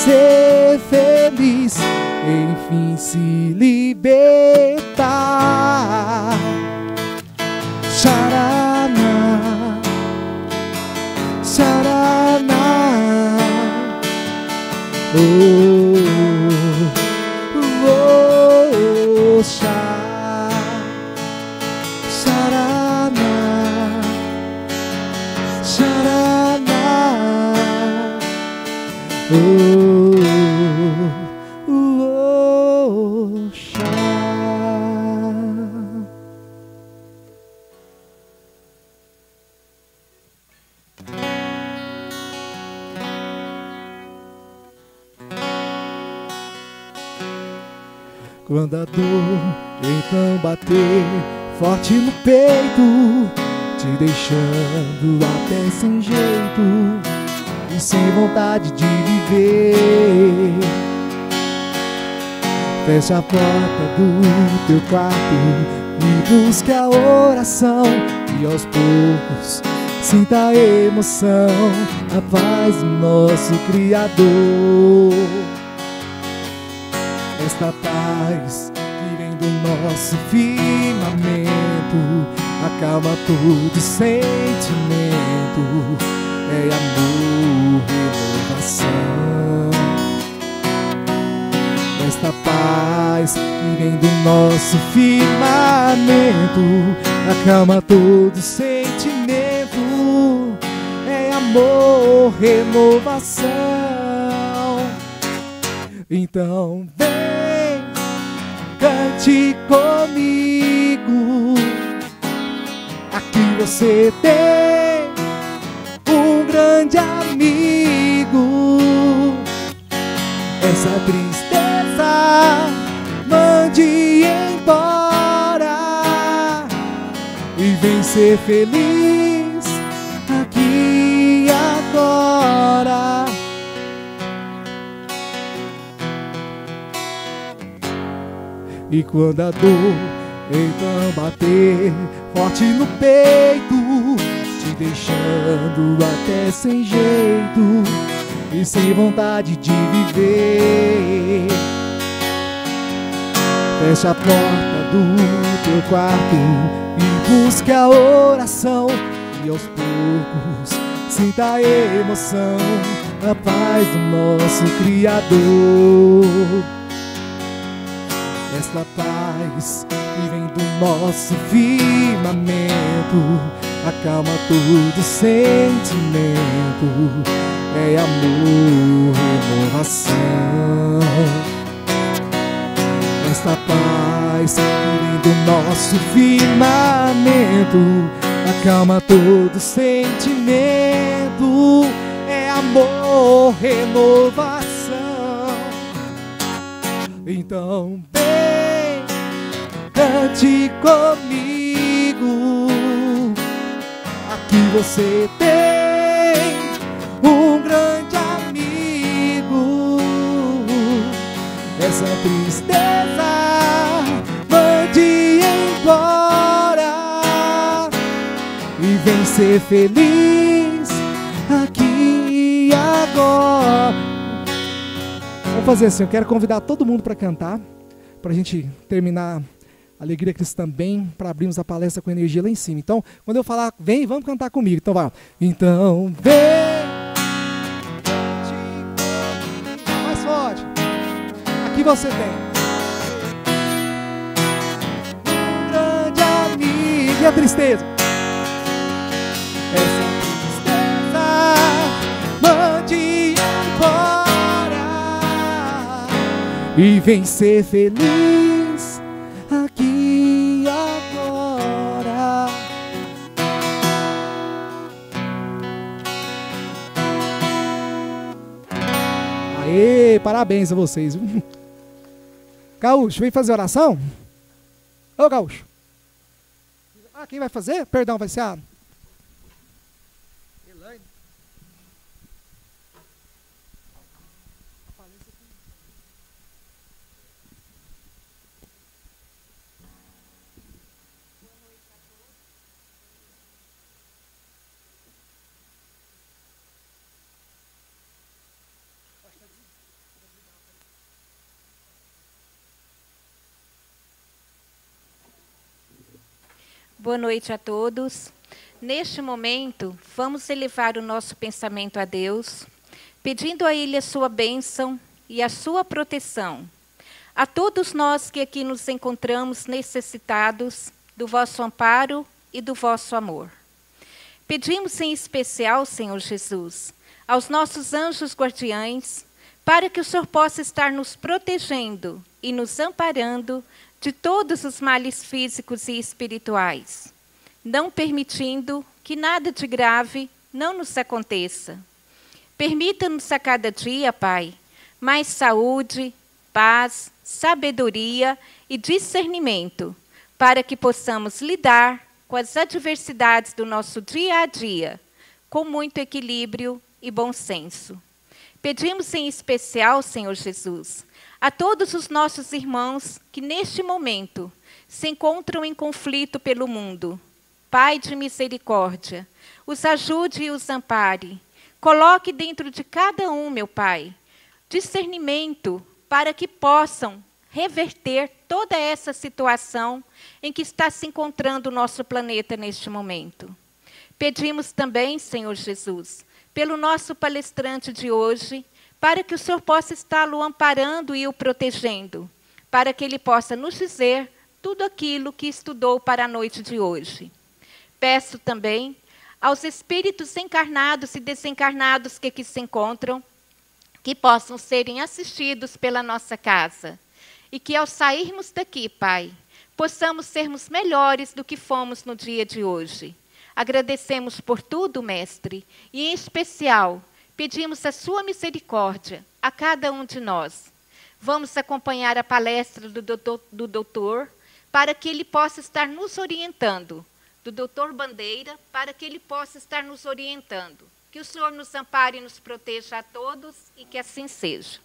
ser feliz, enfim se libertar. Xaraná, xaraná, oh, oh, oh, xaraná, xaraná, oh, oh, oh, xá. Quando a dor então bater forte no peito, te deixando até sem jeito e sem vontade de viver, fecha a porta do teu quarto e busque a oração, e aos poucos sinta a emoção, a paz do nosso Criador. Esta paz que vem do nosso firmamento acalma todo sentimento, é amor, renovação. Esta paz que vem do nosso firmamento acalma todo sentimento, é amor, renovação. Então vem, cante comigo. Aqui você tem um grande amigo. Essa tristeza mande embora e vem ser feliz aqui e agora. E quando a dor então bater forte no peito, te deixando até sem jeito e sem vontade de viver, fecha a porta do teu quarto e busca a oração, e aos poucos sinta a emoção, a paz do nosso Criador. Esta paz que vem do nosso firmamento acalma todo sentimento, é amor, renovação. Esta paz que vem do nosso firmamento acalma todo sentimento, é amor, renovação. Então vem, cante comigo. Aqui você tem um grande amigo. Essa tristeza mande embora e vem ser feliz aqui e agora. Vamos fazer assim, eu quero convidar todo mundo para cantar, para a gente terminar a Alegria Cristã bem, para abrirmos a palestra com energia lá em cima. Então, quando eu falar, vem, vamos cantar comigo. Então, vai. Então, vem. Mais forte. Aqui você tem um grande amigo. E a tristeza? Essa tristeza mande embora e vem ser feliz aqui e agora. Aê, parabéns a vocês. Gaúcho, vem fazer oração? Ô, Gaúcho. Ah, quem vai fazer? Perdão, vai ser a Elaine. Boa noite a todos. Neste momento, vamos elevar o nosso pensamento a Deus, pedindo a Ele a sua bênção e a sua proteção. A todos nós que aqui nos encontramos necessitados do vosso amparo e do vosso amor. Pedimos em especial, Senhor Jesus, aos nossos anjos guardiães, para que o Senhor possa estar nos protegendo e nos amparando de todos os males físicos e espirituais, não permitindo que nada de grave não nos aconteça. Permita-nos a cada dia, Pai, mais saúde, paz, sabedoria e discernimento, para que possamos lidar com as adversidades do nosso dia a dia, com muito equilíbrio e bom senso. Pedimos em especial, Senhor Jesus, a todos os nossos irmãos que neste momento se encontram em conflito pelo mundo. Pai de misericórdia, os ajude e os ampare. Coloque dentro de cada um, meu Pai, discernimento para que possam reverter toda essa situação em que está se encontrando o nosso planeta neste momento. Pedimos também, Senhor Jesus, pelo nosso palestrante de hoje, para que o Senhor possa estar-lo amparando e o protegendo, para que ele possa nos dizer tudo aquilo que estudou para a noite de hoje. Peço também aos espíritos encarnados e desencarnados que aqui se encontram, que possam serem assistidos pela nossa casa, e que ao sairmos daqui, Pai, possamos sermos melhores do que fomos no dia de hoje. Agradecemos por tudo, Mestre, e em especial pedimos a sua misericórdia a cada um de nós. Vamos acompanhar a palestra do doutor, para que ele possa estar nos orientando, do doutor Bandeira, para que ele possa estar nos orientando. Que o Senhor nos ampare e nos proteja a todos, e que assim seja.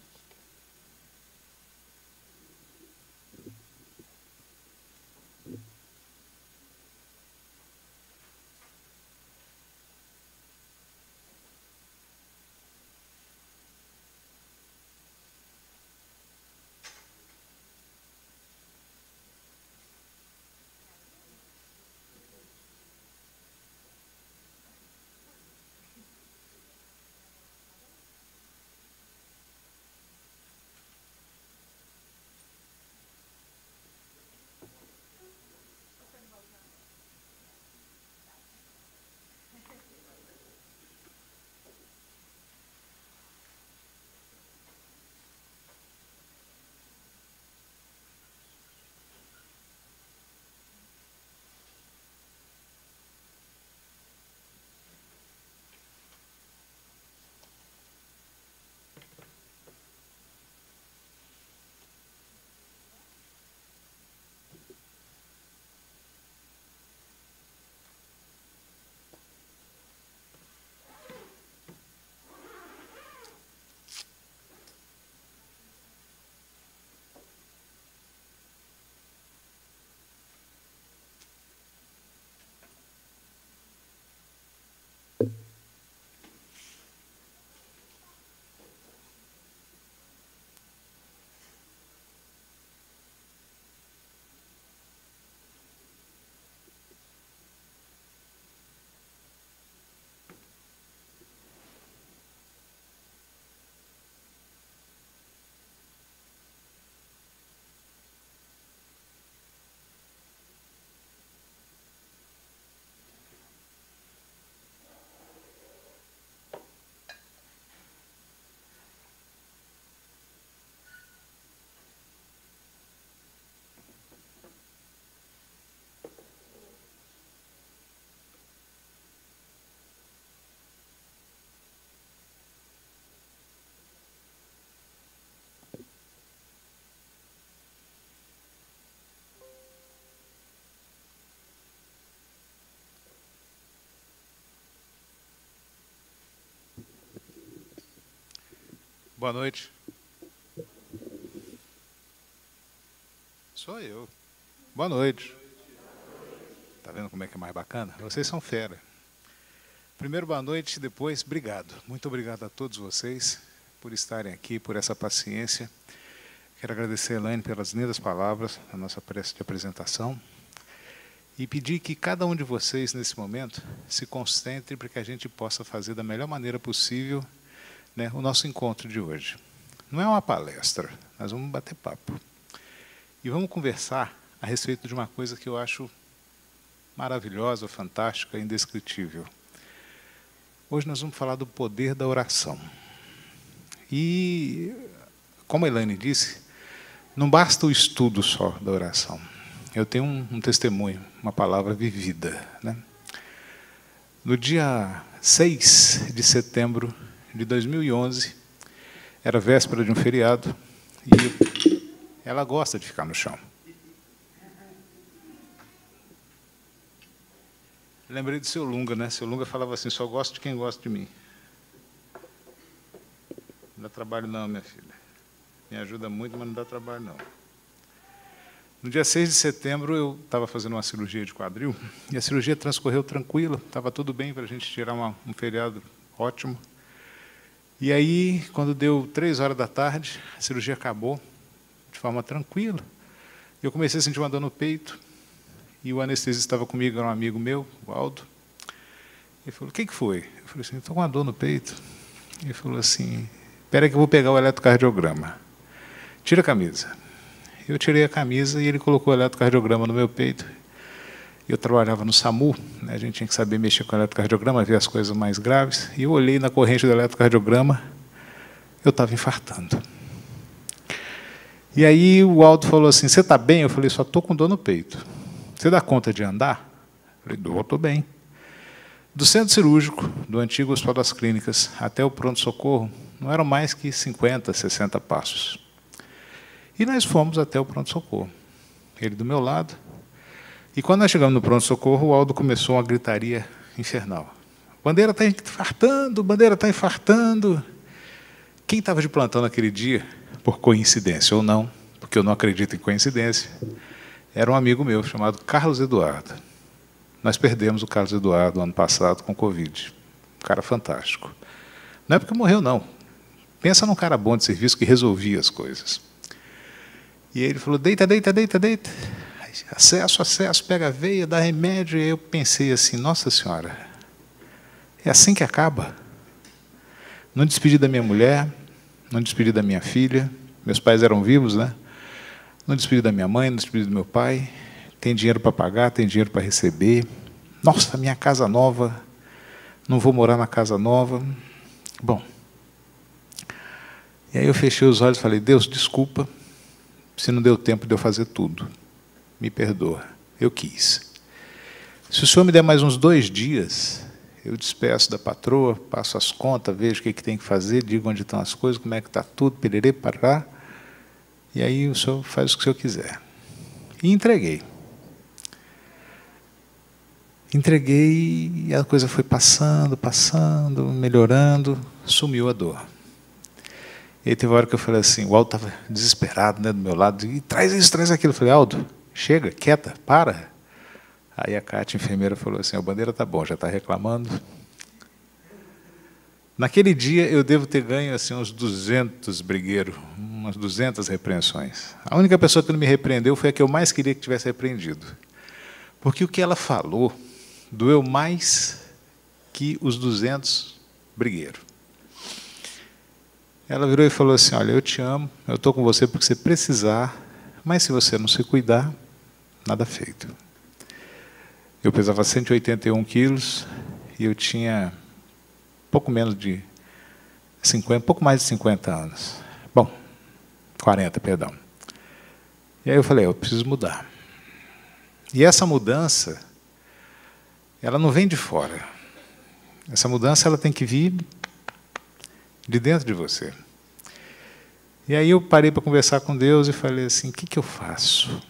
Boa noite. Sou eu. Boa noite. Tá vendo como é que é mais bacana? Vocês são fera. Primeiro, boa noite, depois, obrigado. Muito obrigado a todos vocês por estarem aqui, por essa paciência. Quero agradecer a Elaine pelas lindas palavras, a nossa prece de apresentação. e pedir que cada um de vocês, nesse momento, se concentre para que a gente possa fazer da melhor maneira possível, né, o nosso encontro de hoje. Não é uma palestra, nós vamos bater papo. E vamos conversar a respeito de uma coisa que eu acho maravilhosa, fantástica, indescritível. Hoje nós vamos falar do poder da oração. E, como a Elaine disse, não basta o estudo só da oração. Eu tenho um testemunho, uma palavra vivida, né? No dia 6 de setembro de 2011, era véspera de um feriado, e ela gosta de ficar no chão. Lembrei do seu Lunga, né? Seu Lunga falava assim, só gosto de quem gosta de mim. Não dá trabalho não, minha filha. Me ajuda muito, mas não dá trabalho não. No dia 6 de setembro, eu estava fazendo uma cirurgia de quadril, e a cirurgia transcorreu tranquila, estava tudo bem para a gente tirar um feriado ótimo. E aí, quando deu 3 horas da tarde, a cirurgia acabou de forma tranquila. Eu comecei a sentir uma dor no peito, e o anestesista estava comigo, era um amigo meu, o Aldo. Ele falou, o que foi? Eu falei assim, estou com uma dor no peito. Ele falou assim, espera que eu vou pegar o eletrocardiograma. Tira a camisa. Eu tirei a camisa e ele colocou o eletrocardiograma no meu peito. Eu trabalhava no SAMU, né? A gente tinha que saber mexer com o eletrocardiograma, ver as coisas mais graves. E eu olhei na corrente do eletrocardiograma, eu estava infartando. E aí o Aldo falou assim, você está bem? Eu falei, só estou com dor no peito. Você dá conta de andar? Eu falei, estou bem. Do centro cirúrgico, do antigo Hospital das Clínicas, até o pronto-socorro, não eram mais que 50, 60 passos. E nós fomos até o pronto-socorro. Ele do meu lado. E quando nós chegamos no pronto-socorro, o Aldo começou uma gritaria infernal. Bandeira está infartando, Bandeira está infartando. Quem estava de plantão naquele dia, por coincidência ou não, porque eu não acredito em coincidência, era um amigo meu chamado Carlos Eduardo. Nós perdemos o Carlos Eduardo ano passado com Covid. Um cara fantástico. Não é porque morreu, não. Pensa num cara bom de serviço que resolvia as coisas. E aí ele falou, deita, deita, deita, deita. Acesso, acesso, pega a veia, dá remédio. E aí eu pensei assim, nossa senhora, é assim que acaba? Não despedi da minha mulher, não despedi da minha filha. Meus pais eram vivos, né? Não despedi da minha mãe, não despedi do meu pai. Tem dinheiro para pagar, tem dinheiro para receber. Nossa, minha casa nova. Não vou morar na casa nova. Bom. E aí eu fechei os olhos e falei, Deus, desculpa se não deu tempo de eu fazer tudo. Me perdoa. Eu quis. Se o senhor me der mais uns 2 dias, eu despeço da patroa, passo as contas, vejo o que tem que fazer, digo onde estão as coisas, como é que está tudo, pererê, parará. E aí o senhor faz o que o senhor quiser. E entreguei. Entreguei e a coisa foi passando, passando, melhorando, sumiu a dor. E aí teve uma hora que eu falei assim, o Aldo estava desesperado, né, do meu lado, e traz isso, traz aquilo. Eu falei, Aldo, chega, quieta, para. Aí a Cátia, enfermeira, falou assim, a Bandeira está bom, já está reclamando. Naquele dia eu devo ter ganho assim, uns 200 brigueiros, umas 200 repreensões. A única pessoa que não me repreendeu foi a que eu mais queria que tivesse repreendido. Porque o que ela falou doeu mais que os 200 brigueiros. Ela virou e falou assim, olha, eu te amo, eu estou com você porque você precisar, mas se você não se cuidar, nada feito. Eu pesava 181 quilos e eu tinha pouco menos de 50, pouco mais de 50 anos. Bom, 40, perdão. E aí eu falei, eu preciso mudar. E essa mudança, ela não vem de fora. Essa mudança ela tem que vir de dentro de você. E aí eu parei para conversar com Deus e falei assim, o que eu faço?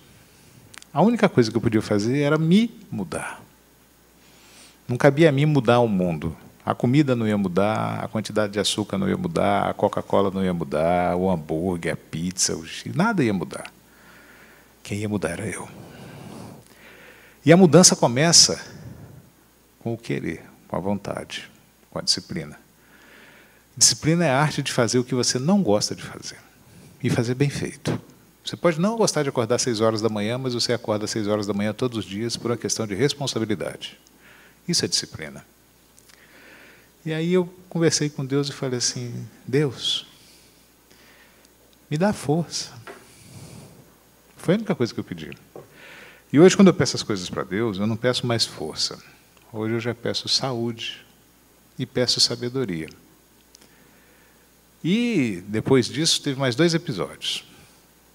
A única coisa que eu podia fazer era me mudar. Não cabia a mim mudar o mundo. A comida não ia mudar, a quantidade de açúcar não ia mudar, a Coca-Cola não ia mudar, o hambúrguer, a pizza, nada ia mudar. Quem ia mudar era eu. E a mudança começa com o querer, com a vontade, com a disciplina. Disciplina é a arte de fazer o que você não gosta de fazer. E fazer bem feito. Você pode não gostar de acordar às 6 horas da manhã, mas você acorda às 6 horas da manhã todos os dias por uma questão de responsabilidade. Isso é disciplina. E aí eu conversei com Deus e falei assim, Deus, me dá força. Foi a única coisa que eu pedi. E hoje, quando eu peço as coisas para Deus, eu não peço mais força. Hoje eu já peço saúde e peço sabedoria. E, depois disso, teve mais 2 episódios.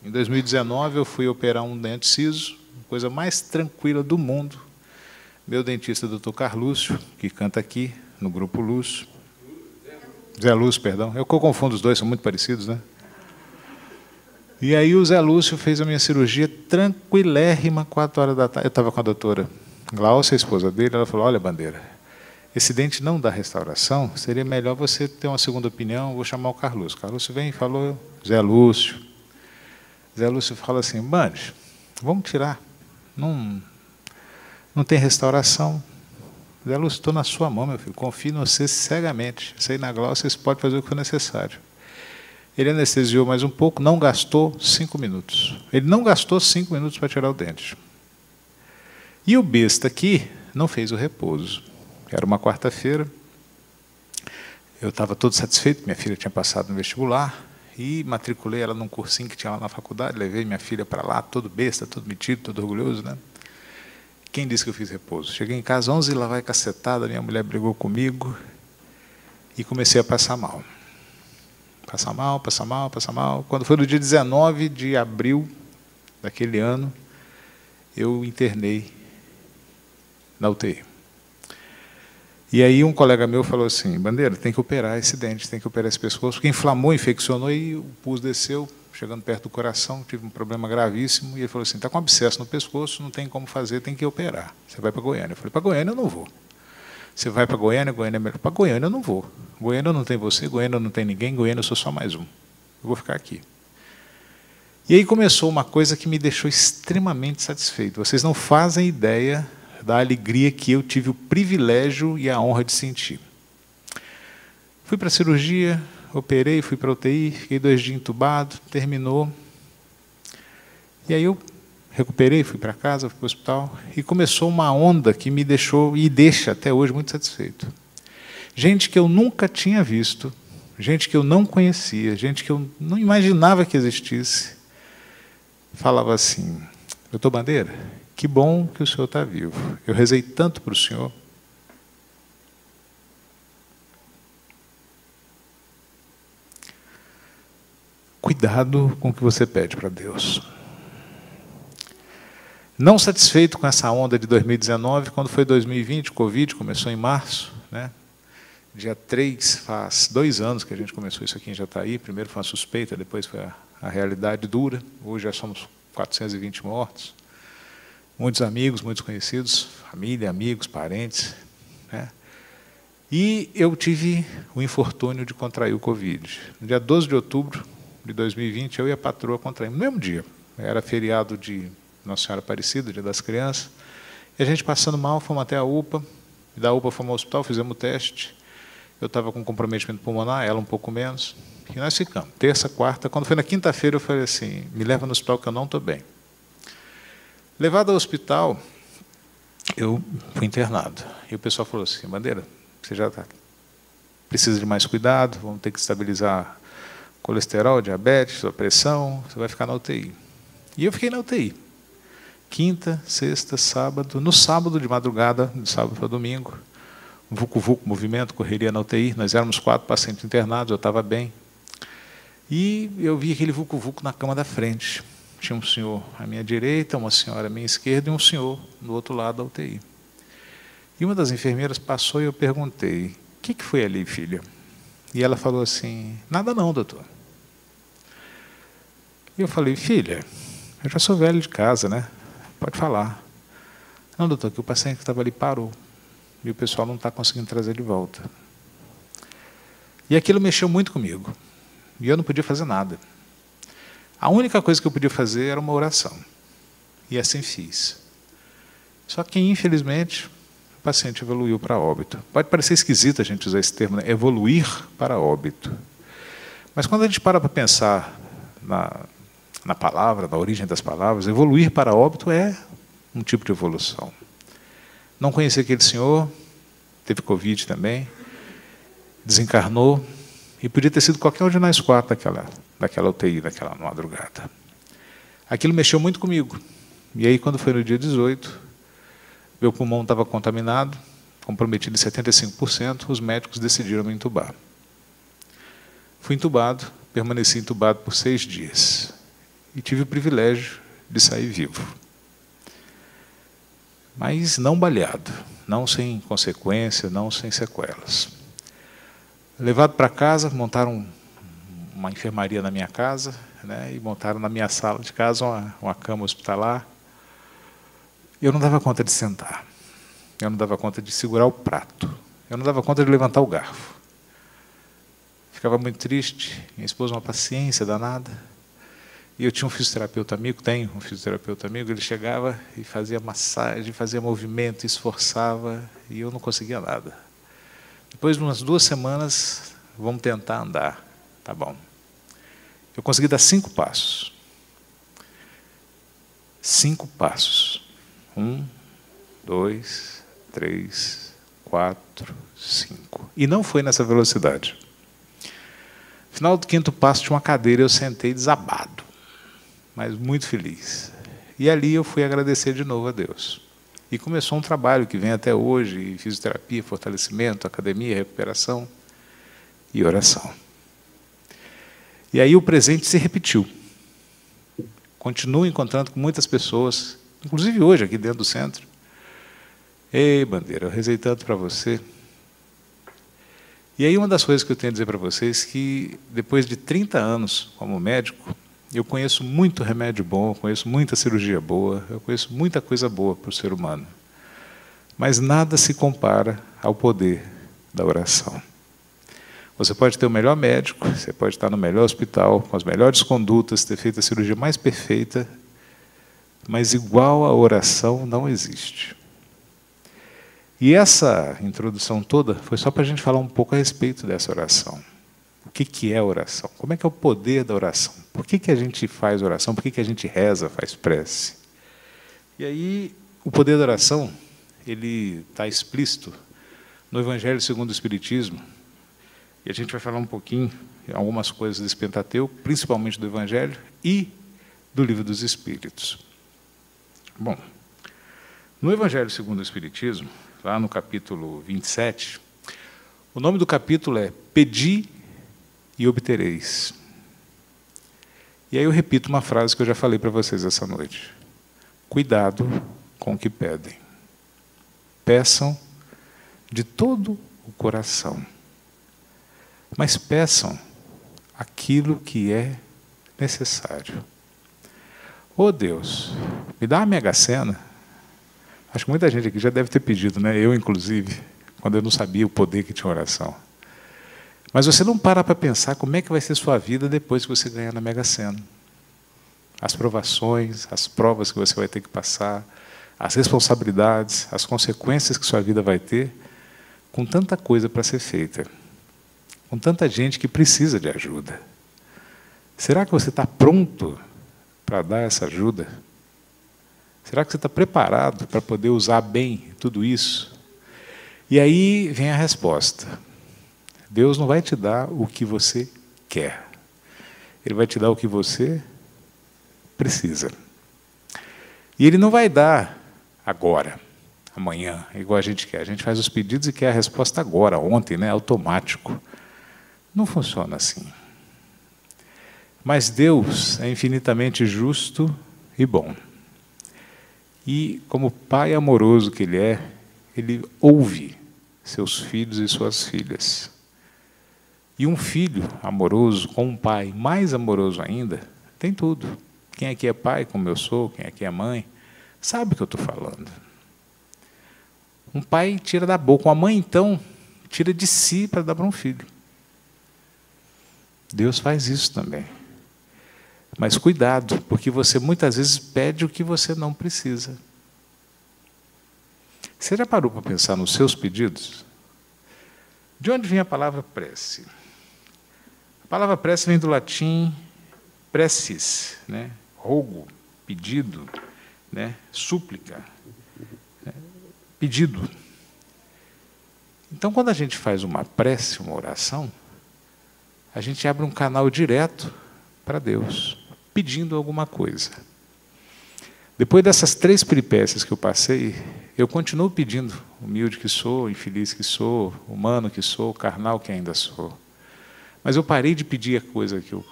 Em 2019, eu fui operar um dente ciso, coisa mais tranquila do mundo. Meu dentista, Dr. Carlúcio, que canta aqui, no Grupo Lúcio. Zé Lúcio, perdão. Eu confundo os dois, são muito parecidos, né? E aí o Zé Lúcio fez a minha cirurgia tranquilérrima, 4 horas da tarde. Eu estava com a doutora Glaucia, a esposa dele, ela falou, olha, Bandeira, esse dente não dá restauração, seria melhor você ter uma segunda opinião, vou chamar o Carlúcio. Carlúcio vem e falou, Zé Lúcio. Zé Lúcio fala assim, Bandes, vamos tirar, não tem restauração. Zé Lúcio, estou na sua mão, meu filho, confio em você cegamente. Você aí na Glaucia, você pode fazer o que for necessário. Ele anestesiou mais um pouco, não gastou 5 minutos. Ele não gastou 5 minutos para tirar o dente. E o besta aqui não fez o repouso. Era uma quarta-feira, eu estava todo satisfeito, minha filha tinha passado no vestibular, e matriculei ela num cursinho que tinha lá na faculdade, levei minha filha para lá, todo besta, todo metido, todo orgulhoso, né? Quem disse que eu fiz repouso? Cheguei em casa, 11 lá vai cacetada, minha mulher brigou comigo, e comecei a passar mal. Passar mal, passar mal, passar mal. Quando foi no dia 19 de abril daquele ano, eu internei na UTI. E aí um colega meu falou assim, Bandeira, tem que operar esse dente, tem que operar esse pescoço, porque inflamou, infeccionou e o pus desceu, chegando perto do coração, tive um problema gravíssimo, e ele falou assim, está com abscesso no pescoço, não tem como fazer, tem que operar. Você vai para Goiânia. Eu falei, para Goiânia eu não vou. Você vai para Goiânia, Goiânia é melhor. Para Goiânia eu não vou. Goiânia não tem você, Goiânia não tem ninguém, Goiânia eu sou só mais um. Eu vou ficar aqui. E aí começou uma coisa que me deixou extremamente satisfeito. Vocês não fazem ideia da alegria que eu tive o privilégio e a honra de sentir. Fui para a cirurgia, operei, fui para a UTI, fiquei 2 dias entubado, terminou. E aí eu recuperei, fui para casa, fui para o hospital, e começou uma onda que me deixou, e deixa até hoje, muito satisfeito. Gente que eu nunca tinha visto, gente que eu não conhecia, gente que eu não imaginava que existisse, falava assim, doutor Bandeira, que bom que o senhor está vivo. Eu rezei tanto para o senhor. Cuidado com o que você pede para Deus. Não satisfeito com essa onda de 2019, quando foi 2020, o Covid começou em março, né? Dia 3, faz 2 anos que a gente começou isso aqui em Jataí. Primeiro foi uma suspeita, depois foi a realidade dura. Hoje já somos 420 mortos. Muitos amigos, muitos conhecidos, família, amigos, parentes, né? E eu tive o infortúnio de contrair o Covid. No dia 12 de outubro de 2020, eu e a patroa contraímos, no mesmo dia. Era feriado de Nossa Senhora Aparecida, Dia das Crianças. E a gente passando mal, fomos até a UPA. E da UPA fomos ao hospital, fizemos o teste. Eu estava com comprometimento pulmonar, ela um pouco menos. E nós ficamos, terça, quarta. Quando foi na quinta-feira, eu falei assim, me leva no hospital que eu não estou bem. Levado ao hospital, eu fui internado. E o pessoal falou assim, Bandeira, você já precisa de mais cuidado, vamos ter que estabilizar colesterol, diabetes, sua pressão, você vai ficar na UTI. E eu fiquei na UTI. Quinta, sexta, sábado. No sábado de madrugada, de sábado para domingo, vucu-vucu, movimento, correria na UTI. Nós éramos 4 pacientes internados, eu estava bem. E eu vi aquele vucu-vucu na cama da frente. Tinha um senhor à minha direita, uma senhora à minha esquerda e um senhor do outro lado da UTI. E uma das enfermeiras passou e eu perguntei, o que foi ali, filha? E ela falou assim, nada não, doutor. E eu falei, filha, eu já sou velho de casa, né? Pode falar. Não, doutor, que o paciente que estava ali parou. E o pessoal não está conseguindo trazer de volta. E aquilo mexeu muito comigo. E eu não podia fazer nada. A única coisa que eu podia fazer era uma oração. E assim fiz. Só que, infelizmente, o paciente evoluiu para óbito. Pode parecer esquisito a gente usar esse termo, né? Evoluir para óbito. Mas quando a gente para pensar na palavra, na origem das palavras. Evoluir para óbito é um tipo de evolução. Não conheci aquele senhor, teve Covid também, desencarnou, e podia ter sido qualquer um de nós quatro daquela UTI, daquela madrugada. Aquilo mexeu muito comigo. E aí, quando foi no dia 18, meu pulmão estava contaminado, comprometido em 75%, os médicos decidiram me entubar. Fui entubado, permaneci entubado por 6 dias. E tive o privilégio de sair vivo. Mas não baleado, não sem consequência, não sem sequelas. Levado para casa, montaram uma enfermaria na minha casa, né, e montaram na minha sala de casa uma cama hospitalar. Eu não dava conta de sentar. Eu não dava conta de segurar o prato. Eu não dava conta de levantar o garfo. Ficava muito triste. Minha esposa, uma paciência danada. E eu tinha um fisioterapeuta amigo, tenho um fisioterapeuta amigo, ele chegava e fazia massagem, fazia movimento, esforçava, e eu não conseguia nada. Depois de umas 2 semanas, vamos tentar andar. Tá bom. Eu consegui dar 5 passos. 5 passos. 1, 2, 3, 4, 5. E não foi nessa velocidade. No final do 5º passo, tinha uma cadeira, eu sentei desabado, mas muito feliz. E ali eu fui agradecer de novo a Deus. E começou um trabalho que vem até hoje, fisioterapia, fortalecimento, academia, recuperação e oração. E aí o presente se repetiu. Continuo encontrando com muitas pessoas, inclusive hoje, aqui dentro do centro. Ei, Bandeira, eu rezei tanto para você. E aí uma das coisas que eu tenho a dizer para vocês é que, depois de 30 anos como médico, eu conheço muito remédio bom, eu conheço muita cirurgia boa, eu conheço muita coisa boa para o ser humano. Mas nada se compara ao poder da oração. Você pode ter o melhor médico, você pode estar no melhor hospital, com as melhores condutas, ter feito a cirurgia mais perfeita, mas igual a oração não existe. E essa introdução toda foi só para a gente falar um pouco a respeito dessa oração. O que é oração? Como é que é o poder da oração? Por que a gente faz oração? Por que a gente reza, faz prece? E aí, o poder da oração, ele está explícito no Evangelho segundo o Espiritismo. E a gente vai falar um pouquinho, algumas coisas desse Pentateuco, principalmente do Evangelho e do Livro dos Espíritos. Bom, no Evangelho segundo o Espiritismo, lá no capítulo 27, o nome do capítulo é Pedi e obtereis. E aí eu repito uma frase que eu já falei para vocês essa noite. Cuidado com o que pedem. Peçam de todo o coração. Mas peçam aquilo que é necessário. Ô Deus, me dá uma mega-sena. Acho que muita gente aqui já deve ter pedido, né? Eu, inclusive, quando eu não sabia o poder que tinha oração. Mas você não para pensar como é que vai ser sua vida depois que você ganhar na mega-sena. As provações, as provas que você vai ter que passar, as responsabilidades, as consequências que sua vida vai ter, com tanta coisa para ser feita, com tanta gente que precisa de ajuda. Será que você está pronto para dar essa ajuda? Será que você está preparado para poder usar bem tudo isso? E aí vem a resposta. Deus não vai te dar o que você quer. Ele vai te dar o que você precisa. E Ele não vai dar agora, amanhã, igual a gente quer. A gente faz os pedidos e quer a resposta agora, ontem, né? Automático. Não funciona assim. Mas Deus é infinitamente justo e bom. E, como Pai amoroso que Ele é, Ele ouve seus filhos e suas filhas. E um filho amoroso com um pai mais amoroso ainda, tem tudo. Quem aqui é pai, como eu sou, quem aqui é mãe, sabe o que eu estou falando. Um pai tira da boca, uma mãe, então, tira de si para dar para um filho. Deus faz isso também. Mas cuidado, porque você muitas vezes pede o que você não precisa. Você já parou para pensar nos seus pedidos? De onde vem a palavra prece? A palavra prece vem do latim preces, né? Rogo, pedido, né? Súplica, né? Pedido. Então, quando a gente faz uma prece, uma oração, a gente abre um canal direto para Deus, pedindo alguma coisa. Depois dessas 3 peripécias que eu passei, eu continuo pedindo, humilde que sou, infeliz que sou, humano que sou, carnal que ainda sou. Mas eu parei de pedir a coisa que eu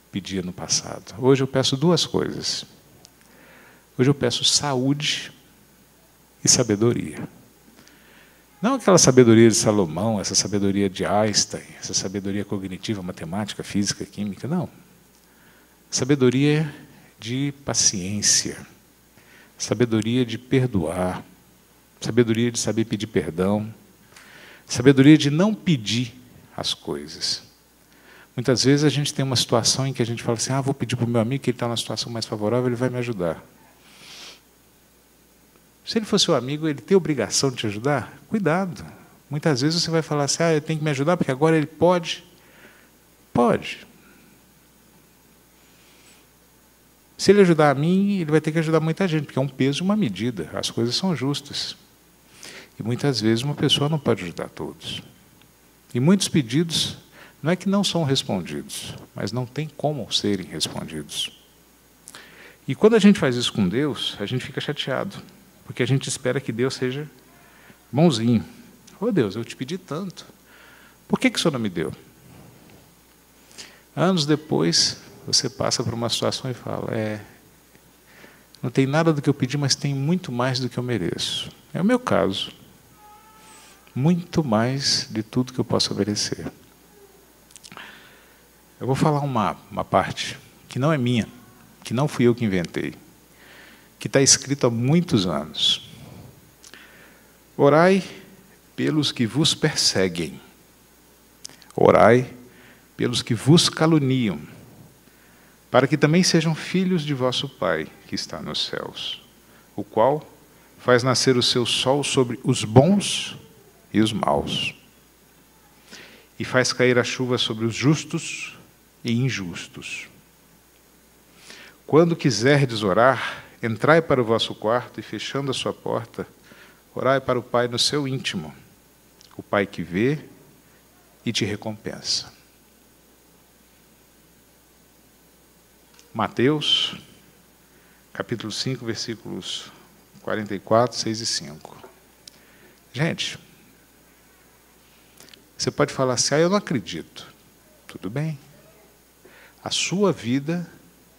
pedia no passado. Hoje eu peço 2 coisas. Hoje eu peço saúde e sabedoria. Não aquela sabedoria de Salomão, essa sabedoria de Einstein, essa sabedoria cognitiva, matemática, física, química, não. Sabedoria de paciência, sabedoria de perdoar, sabedoria de saber pedir perdão, sabedoria de não pedir as coisas. Muitas vezes a gente tem uma situação em que a gente fala assim, vou pedir para o meu amigo que ele está numa situação mais favorável, ele vai me ajudar. Se ele for seu amigo, ele tem obrigação de te ajudar? Cuidado. Muitas vezes você vai falar assim, ele tem que me ajudar porque agora ele pode. Pode. Se ele ajudar a mim, ele vai ter que ajudar muita gente, porque é um peso e uma medida. As coisas são justas. E muitas vezes uma pessoa não pode ajudar todos. E muitos pedidos não é que não são respondidos, mas não tem como serem respondidos. E quando a gente faz isso com Deus, a gente fica chateado, porque a gente espera que Deus seja bonzinho. Ô Deus, eu te pedi tanto. Por que o Senhor não me deu? Anos depois, você passa por uma situação e fala, não tem nada do que eu pedi, mas tem muito mais do que eu mereço. É o meu caso. Muito mais de tudo que eu posso oferecer. Eu vou falar uma parte que não é minha, que não fui eu que inventei, que está escrito há muitos anos. Orai pelos que vos perseguem. Orai pelos que vos caluniam, para que também sejam filhos de vosso Pai, que está nos céus, o qual faz nascer o seu sol sobre os bons e os maus, e faz cair a chuva sobre os justos e injustos. Quando quiserdes orar, entrai para o vosso quarto e, fechando a sua porta, orai para o Pai no seu íntimo, o Pai que vê e te recompensa. Mateus, capítulo 5, versículos 44, 6 e 5. Gente, você pode falar assim, eu não acredito. Tudo bem. A sua vida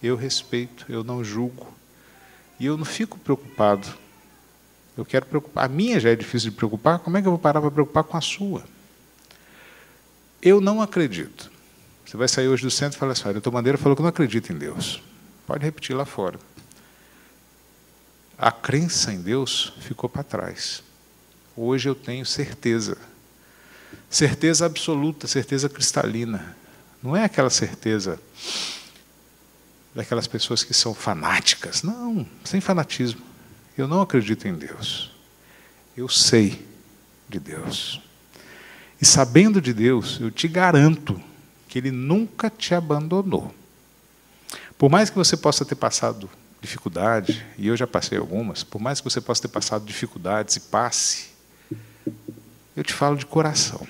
eu respeito, eu não julgo. E eu não fico preocupado. Eu quero preocupar. A minha já é difícil de preocupar, como é que eu vou parar para preocupar com a sua? Eu não acredito. Você vai sair hoje do centro e falar assim, a tua bandeira falou que não acredita em Deus. Pode repetir lá fora. A crença em Deus ficou para trás. Hoje eu tenho certeza. Certeza absoluta, certeza cristalina. Não é aquela certeza daquelas pessoas que são fanáticas. Não, sem fanatismo. Eu não acredito em Deus. Eu sei de Deus. E sabendo de Deus, eu te garanto que Ele nunca te abandonou. Por mais que você possa ter passado dificuldade, e eu já passei algumas, por mais que você possa ter passado dificuldades e passe, eu te falo de coração.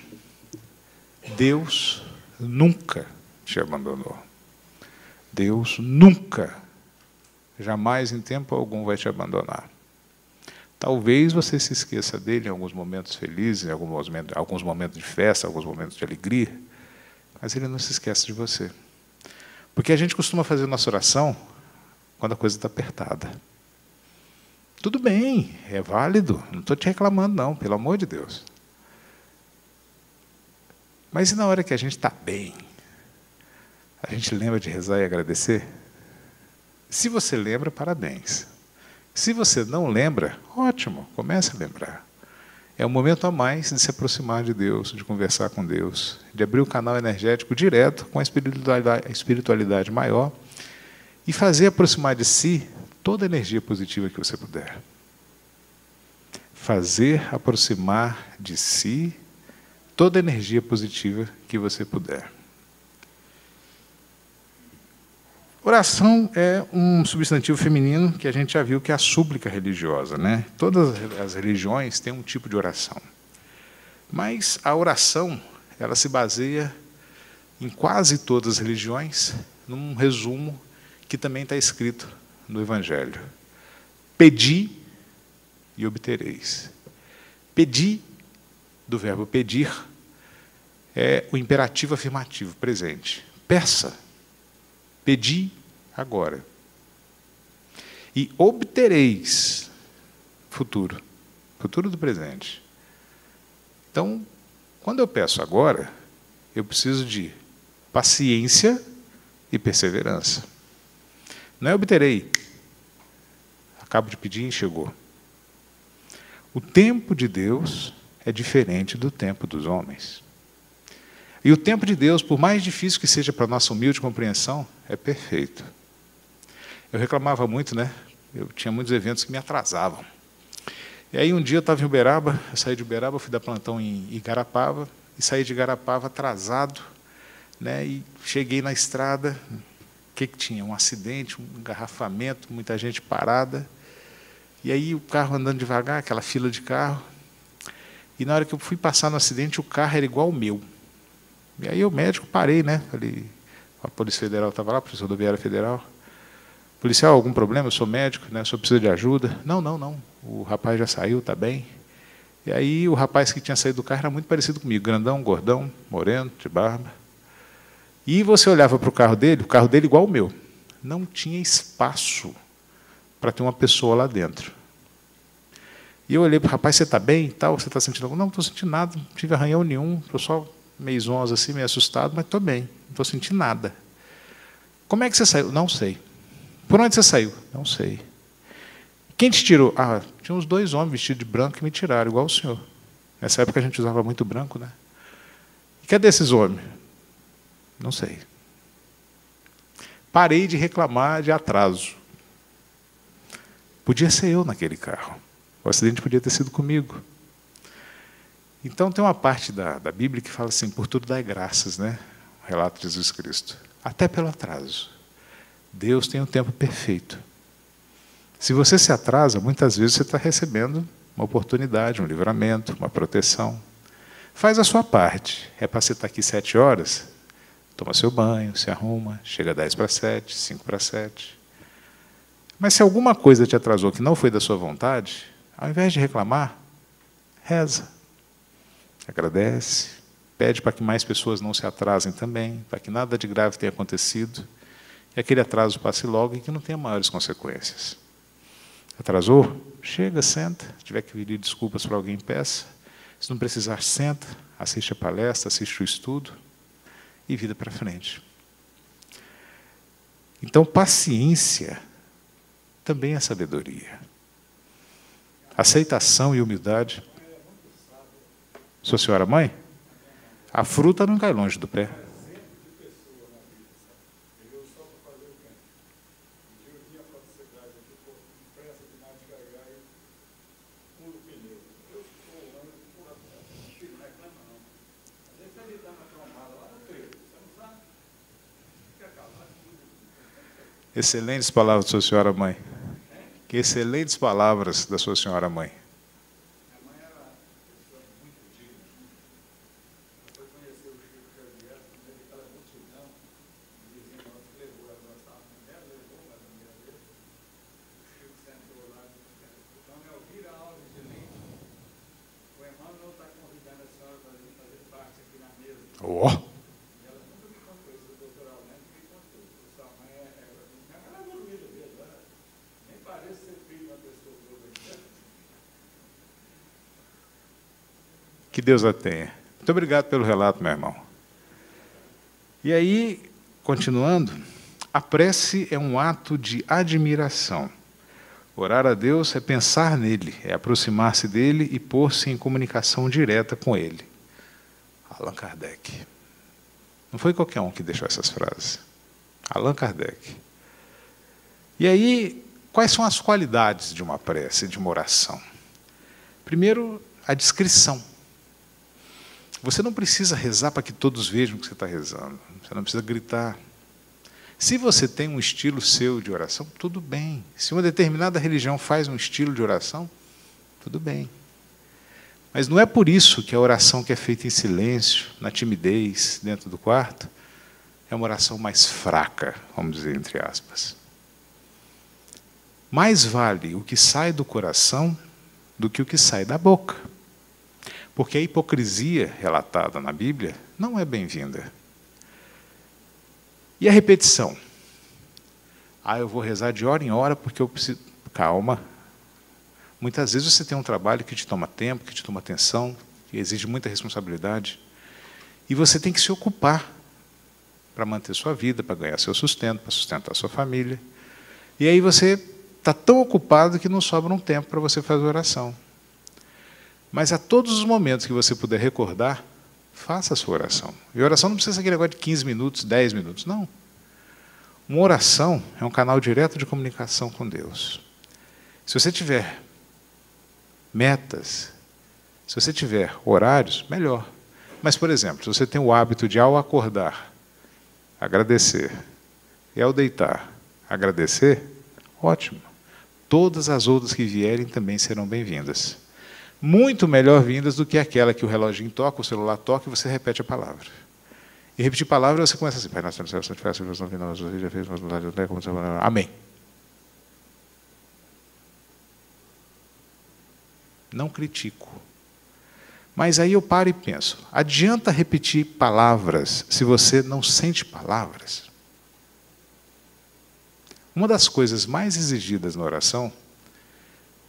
Deus nunca te abandonou. Deus nunca, jamais em tempo algum vai te abandonar. Talvez você se esqueça dele em alguns momentos felizes, em alguns momentos de festa, alguns momentos de alegria, mas ele não se esquece de você. Porque a gente costuma fazer nossa oração quando a coisa está apertada. Tudo bem, é válido, não estou te reclamando não, pelo amor de Deus. Mas e na hora que a gente está bem, a gente lembra de rezar e agradecer? Se você lembra, parabéns. Se você não lembra, ótimo, comece a lembrar. É um momento a mais de se aproximar de Deus, de conversar com Deus, de abrir o canal energético direto com a espiritualidade maior e fazer aproximar de si toda a energia positiva que você puder. Fazer aproximar de si toda a energia positiva que você puder. Oração é um substantivo feminino que a gente já viu que é a súplica religiosa, né? Todas as religiões têm um tipo de oração. Mas a oração, ela se baseia em quase todas as religiões num resumo que também está escrito no Evangelho. Pedi e obtereis. Pedi, do verbo pedir, é o imperativo afirmativo, presente. Peça. Pedi agora. E obtereis, futuro. Futuro do presente. Então, quando eu peço agora, eu preciso de paciência e perseverança. Não é obterei. Acabo de pedir e chegou. O tempo de Deus é diferente do tempo dos homens. E o tempo de Deus, por mais difícil que seja para a nossa humilde compreensão, é perfeito. Eu reclamava muito, né? Eu tinha muitos eventos que me atrasavam. E aí um dia eu estava em Uberaba, eu saí de Uberaba, fui dar plantão em Igarapava, e saí de Igarapava atrasado, né? E cheguei na estrada, o que tinha? Um acidente, um engarrafamento, muita gente parada. E aí o carro andando devagar, aquela fila de carro. E na hora que eu fui passar no acidente, o carro era igual ao meu. E aí o médico parei, né? Falei, a Polícia Federal estava lá, a Polícia Rodoviária Federal. Policial, algum problema? Eu sou médico, né? O senhor precisa de ajuda? Não. O rapaz já saiu, está bem. E aí o rapaz que tinha saído do carro era muito parecido comigo, grandão, gordão, moreno, de barba. E você olhava para o carro dele igual o meu. Não tinha espaço para ter uma pessoa lá dentro. E eu olhei para o rapaz, você está bem e tal? Você está sentindo algo? Não, não estou sentindo nada, não tive arranhão nenhum, estou só meio zonzo assim, meio assustado, mas estou bem, não estou sentindo nada. Como é que você saiu? Não sei. Por onde você saiu? Não sei. Quem te tirou? Ah, tinha uns 2 homens vestidos de branco que me tiraram, igual o senhor. Nessa época a gente usava muito branco, né? E cadê esses homens? Não sei. Parei de reclamar de atraso. Podia ser eu naquele carro. O acidente podia ter sido comigo. Então tem uma parte da Bíblia que fala assim, por tudo dai graças, né? O relato de Jesus Cristo. Até pelo atraso. Deus tem um tempo perfeito. Se você se atrasa, muitas vezes você está recebendo uma oportunidade, um livramento, uma proteção. Faz a sua parte. É para você estar aqui 7 horas? Toma seu banho, se arruma, chega 10 para 7, 5 para 7. Mas se alguma coisa te atrasou que não foi da sua vontade, ao invés de reclamar, reza. Agradece, pede para que mais pessoas não se atrasem também, para que nada de grave tenha acontecido, e aquele atraso passe logo e que não tenha maiores consequências. Atrasou? Chega, senta. Se tiver que pedir desculpas para alguém, peça. Se não precisar, senta, assiste a palestra, assiste o estudo e vida para frente. Então, paciência também é sabedoria. Aceitação e humildade. Sua senhora mãe? A fruta não cai longe do pé. Excelentes palavras da sua senhora mãe. Que excelentes palavras da sua senhora mãe. Oh. Que Deus a tenha. Muito obrigado pelo relato, meu irmão. E aí, continuando, a prece é um ato de admiração. Orar a Deus é pensar nele, é aproximar-se dele e pôr-se em comunicação direta com ele. Allan Kardec. Não foi qualquer um que deixou essas frases. Allan Kardec. E aí, quais são as qualidades de uma prece, de uma oração? Primeiro, a discrição. Você não precisa rezar para que todos vejam que você está rezando. Você não precisa gritar. Se você tem um estilo seu de oração, tudo bem. Se uma determinada religião faz um estilo de oração, tudo bem. Mas não é por isso que a oração que é feita em silêncio, na timidez, dentro do quarto, é uma oração mais fraca, vamos dizer, entre aspas. Mais vale o que sai do coração do que o que sai da boca. Porque a hipocrisia relatada na Bíblia não é bem-vinda. E a repetição? Eu vou rezar de hora em hora porque eu preciso... Calma. Muitas vezes você tem um trabalho que te toma tempo, que te toma atenção, que exige muita responsabilidade. E você tem que se ocupar para manter sua vida, para ganhar seu sustento, para sustentar sua família. E aí você está tão ocupado que não sobra um tempo para você fazer oração. Mas a todos os momentos que você puder recordar, faça a sua oração. E a oração não precisa ser aquele negócio de 15 minutos, 10 minutos, não. Uma oração é um canal direto de comunicação com Deus. Se você tiver metas, se você tiver horários, melhor. Mas, por exemplo, se você tem o hábito de, ao acordar, agradecer, e ao deitar, agradecer, ótimo. Todas as outras que vierem também serão bem-vindas. Muito melhor-vindas do que aquela que o reloginho toca, o celular toca e você repete a palavra. E repetir a palavra, você começa assim, Pai nosso, no céu, santificado seja o vosso nome, já fez uma vontade de como você vai. Amém. Não critico. Mas aí eu paro e penso, adianta repetir palavras se você não sente palavras? Uma das coisas mais exigidas na oração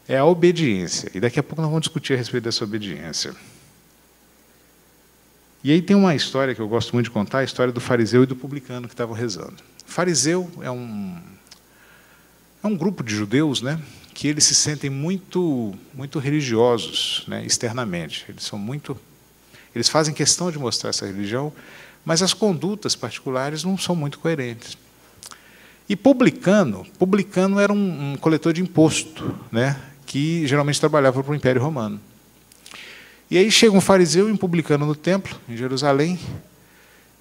é a obediência. E daqui a pouco nós vamos discutir a respeito dessa obediência. E aí tem uma história que eu gosto muito de contar, a história do fariseu e do publicano que estavam rezando. O fariseu é um grupo de judeus, né, que eles se sentem muito religiosos, né, externamente. Eles fazem questão de mostrar essa religião, mas as condutas particulares não são muito coerentes. E publicano era um coletor de imposto, né, que geralmente trabalhava para o Império Romano. E aí chega um fariseu e um publicano no templo, em Jerusalém,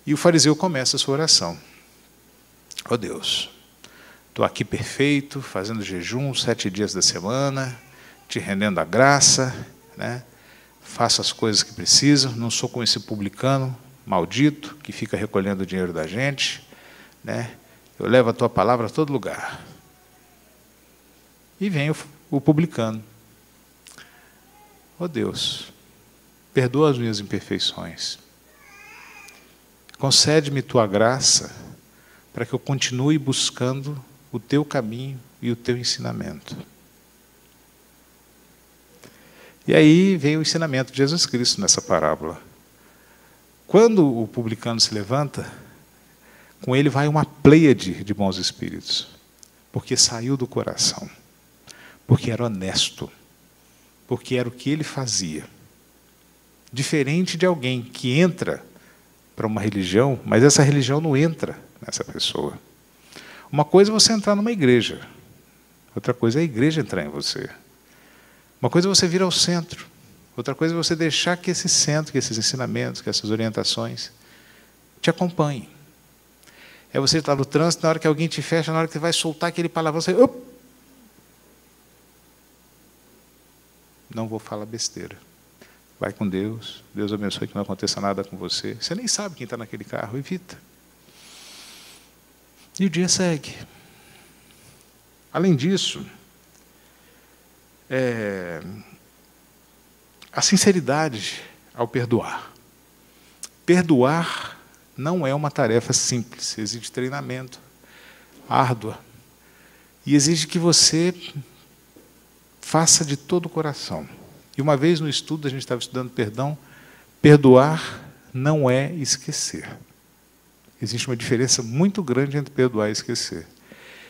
e o fariseu começa a sua oração. Ó Deus, estou aqui perfeito, fazendo jejum 7 dias da semana, te rendendo a graça, né? Faço as coisas que preciso, não sou como esse publicano maldito que fica recolhendo o dinheiro da gente, né? Eu levo a tua palavra a todo lugar. E vem o publicano. Ó Deus, perdoa as minhas imperfeições. Concede-me tua graça para que eu continue buscando o teu caminho e o teu ensinamento. E aí vem o ensinamento de Jesus Cristo nessa parábola. Quando o publicano se levanta, com ele vai uma pleiade de bons espíritos, porque saiu do coração, porque era honesto, porque era o que ele fazia. Diferente de alguém que entra para uma religião, mas essa religião não entra nessa pessoa. Uma coisa é você entrar numa igreja, outra coisa é a igreja entrar em você. Uma coisa é você vir ao centro, outra coisa é você deixar que esse centro, que esses ensinamentos, que essas orientações te acompanhem. É você estar no trânsito, na hora que alguém te fecha, na hora que você vai soltar aquele palavrão, você... Não vou falar besteira. Vai com Deus, Deus abençoe que não aconteça nada com você. Você nem sabe quem está naquele carro, evita. E o dia segue. Além disso, a sinceridade ao perdoar. Perdoar não é uma tarefa simples, exige treinamento, árdua, e exige que você faça de todo o coração. E uma vez no estudo, a gente estava estudando perdão, perdoar não é esquecer. Existe uma diferença muito grande entre perdoar e esquecer.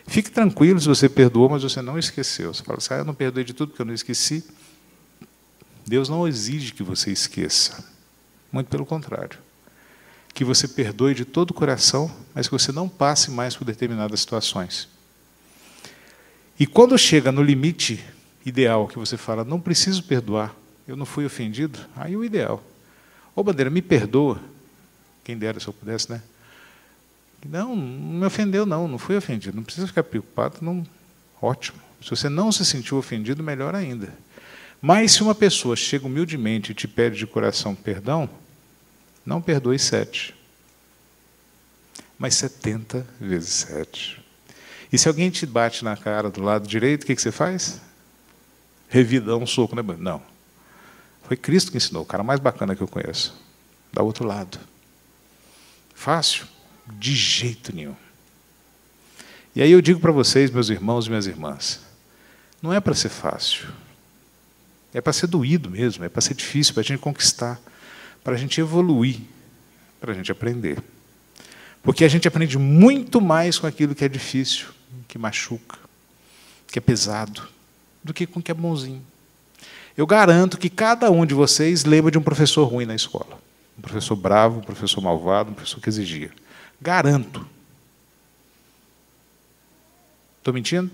Fique tranquilo se você perdoou, mas você não esqueceu. Você fala assim, eu não perdoei de tudo porque eu não esqueci. Deus não exige que você esqueça. Muito pelo contrário. Que você perdoe de todo o coração, mas que você não passe mais por determinadas situações. E quando chega no limite ideal, que você fala, não preciso perdoar, eu não fui ofendido, aí o ideal. Ô Bandeira, me perdoa, quem dera se eu pudesse, né? Não me ofendeu, não fui ofendido. Não precisa ficar preocupado, não. Ótimo. Se você não se sentiu ofendido, melhor ainda. Mas se uma pessoa chega humildemente e te pede de coração perdão, não perdoe 7, mas 70 vezes 7. E se alguém te bate na cara do lado direito, o que você faz? Revida, dá um soco, né? Não. Foi Cristo que ensinou, o cara mais bacana que eu conheço. Dá outro lado. Fácil? De jeito nenhum. E aí eu digo para vocês, meus irmãos e minhas irmãs, não é para ser fácil. É para ser doído mesmo, é para ser difícil, para a gente conquistar, para a gente evoluir, para a gente aprender. Porque a gente aprende muito mais com aquilo que é difícil, que machuca, que é pesado, do que com o que é bonzinho. Eu garanto que cada um de vocês lembra de um professor ruim na escola. Um professor bravo, um professor malvado, um professor que exigia. Garanto. Estou mentindo?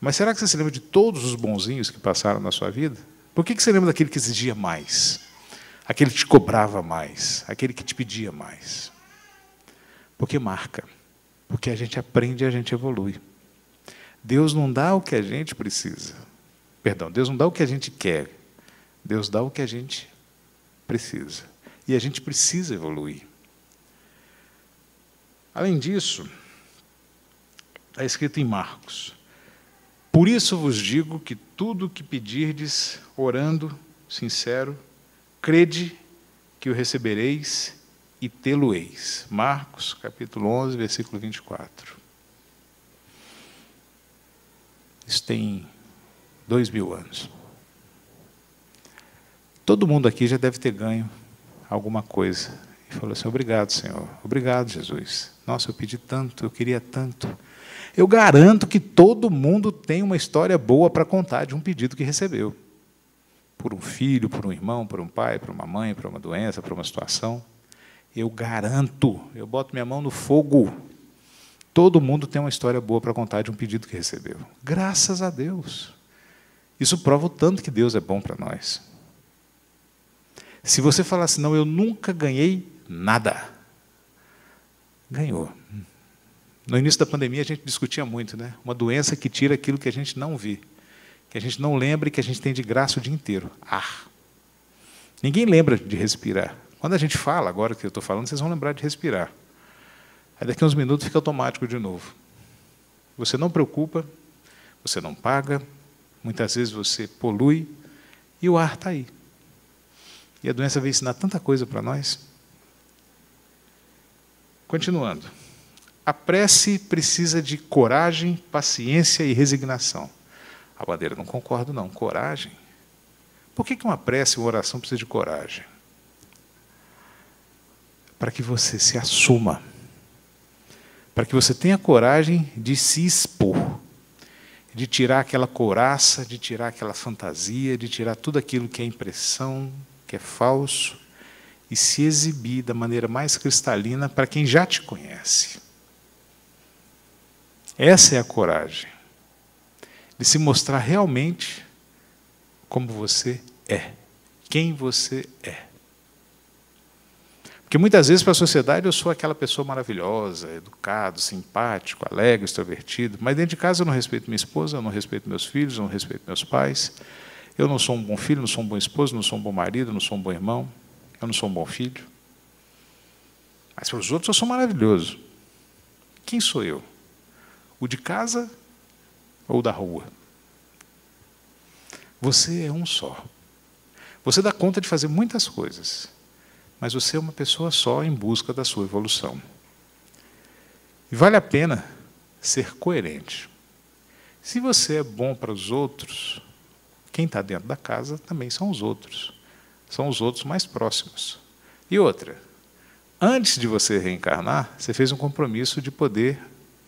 Mas será que você se lembra de todos os bonzinhos que passaram na sua vida? Por que você lembra daquele que exigia mais? Aquele que te cobrava mais? Aquele que te pedia mais? Porque marca. Porque a gente aprende e a gente evolui. Deus não dá o que a gente precisa. Perdão, Deus não dá o que a gente quer. Deus dá o que a gente precisa. E a gente precisa evoluir. Além disso, está escrito em Marcos: por isso vos digo que tudo o que pedirdes, orando, sincero, crede que o recebereis e tê-lo-eis. Marcos, capítulo 11, versículo 24. Isso tem 2000 anos. Todo mundo aqui já deve ter ganho alguma coisa. E falou assim: obrigado, Senhor. Obrigado, Jesus. Nossa, eu pedi tanto, eu queria tanto. Eu garanto que todo mundo tem uma história boa para contar de um pedido que recebeu. Por um filho, por um irmão, por um pai, por uma mãe, por uma doença, por uma situação. Eu garanto, eu boto minha mão no fogo. Todo mundo tem uma história boa para contar de um pedido que recebeu. Graças a Deus. Isso prova o tanto que Deus é bom para nós. Se você falar assim, não, eu nunca ganhei nada. Ganhou. No início da pandemia a gente discutia muito, né? Uma doença que tira aquilo que a gente não vê, que a gente não lembra e que a gente tem de graça o dia inteiro. Ar. Ninguém lembra de respirar. Quando a gente fala, agora que eu estou falando, vocês vão lembrar de respirar. Aí daqui a uns minutos fica automático de novo. Você não preocupa, você não paga, muitas vezes você polui e o ar está aí. E a doença veio ensinar tanta coisa para nós. Continuando. A prece precisa de coragem, paciência e resignação. A Bandeira, não concordo não. Coragem? Por que uma prece, uma oração precisa de coragem? Para que você se assuma. Para que você tenha coragem de se expor. De tirar aquela couraça, de tirar aquela fantasia, de tirar tudo aquilo que é impressão, que é falso, e se exibir da maneira mais cristalina para quem já te conhece. Essa é a coragem, de se mostrar realmente como você é, quem você é. Porque muitas vezes para a sociedade eu sou aquela pessoa maravilhosa, educado, simpático, alegre, extrovertido, mas dentro de casa eu não respeito minha esposa, eu não respeito meus filhos, eu não respeito meus pais, eu não sou um bom filho, não sou um bom esposo, não sou um bom marido, não sou um bom irmão, eu não sou um bom filho. Mas para os outros eu sou maravilhoso. Quem sou eu? O de casa ou da rua? Você é um só. Você dá conta de fazer muitas coisas, mas você é uma pessoa só em busca da sua evolução. E vale a pena ser coerente. Se você é bom para os outros, quem está dentro da casa também são os outros. São os outros mais próximos. E outra, antes de você reencarnar, você fez um compromisso de poder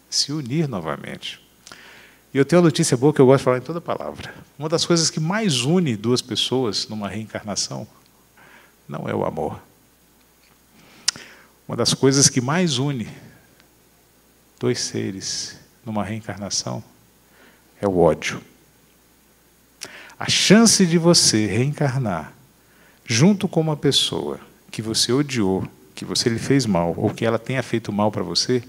se unir novamente. E eu tenho uma notícia boa que eu gosto de falar em toda palavra. Uma das coisas que mais une duas pessoas numa reencarnação não é o amor. Uma das coisas que mais une dois seres numa reencarnação é o ódio. A chance de você reencarnar junto com uma pessoa que você odiou, que você lhe fez mal, ou que ela tenha feito mal para você,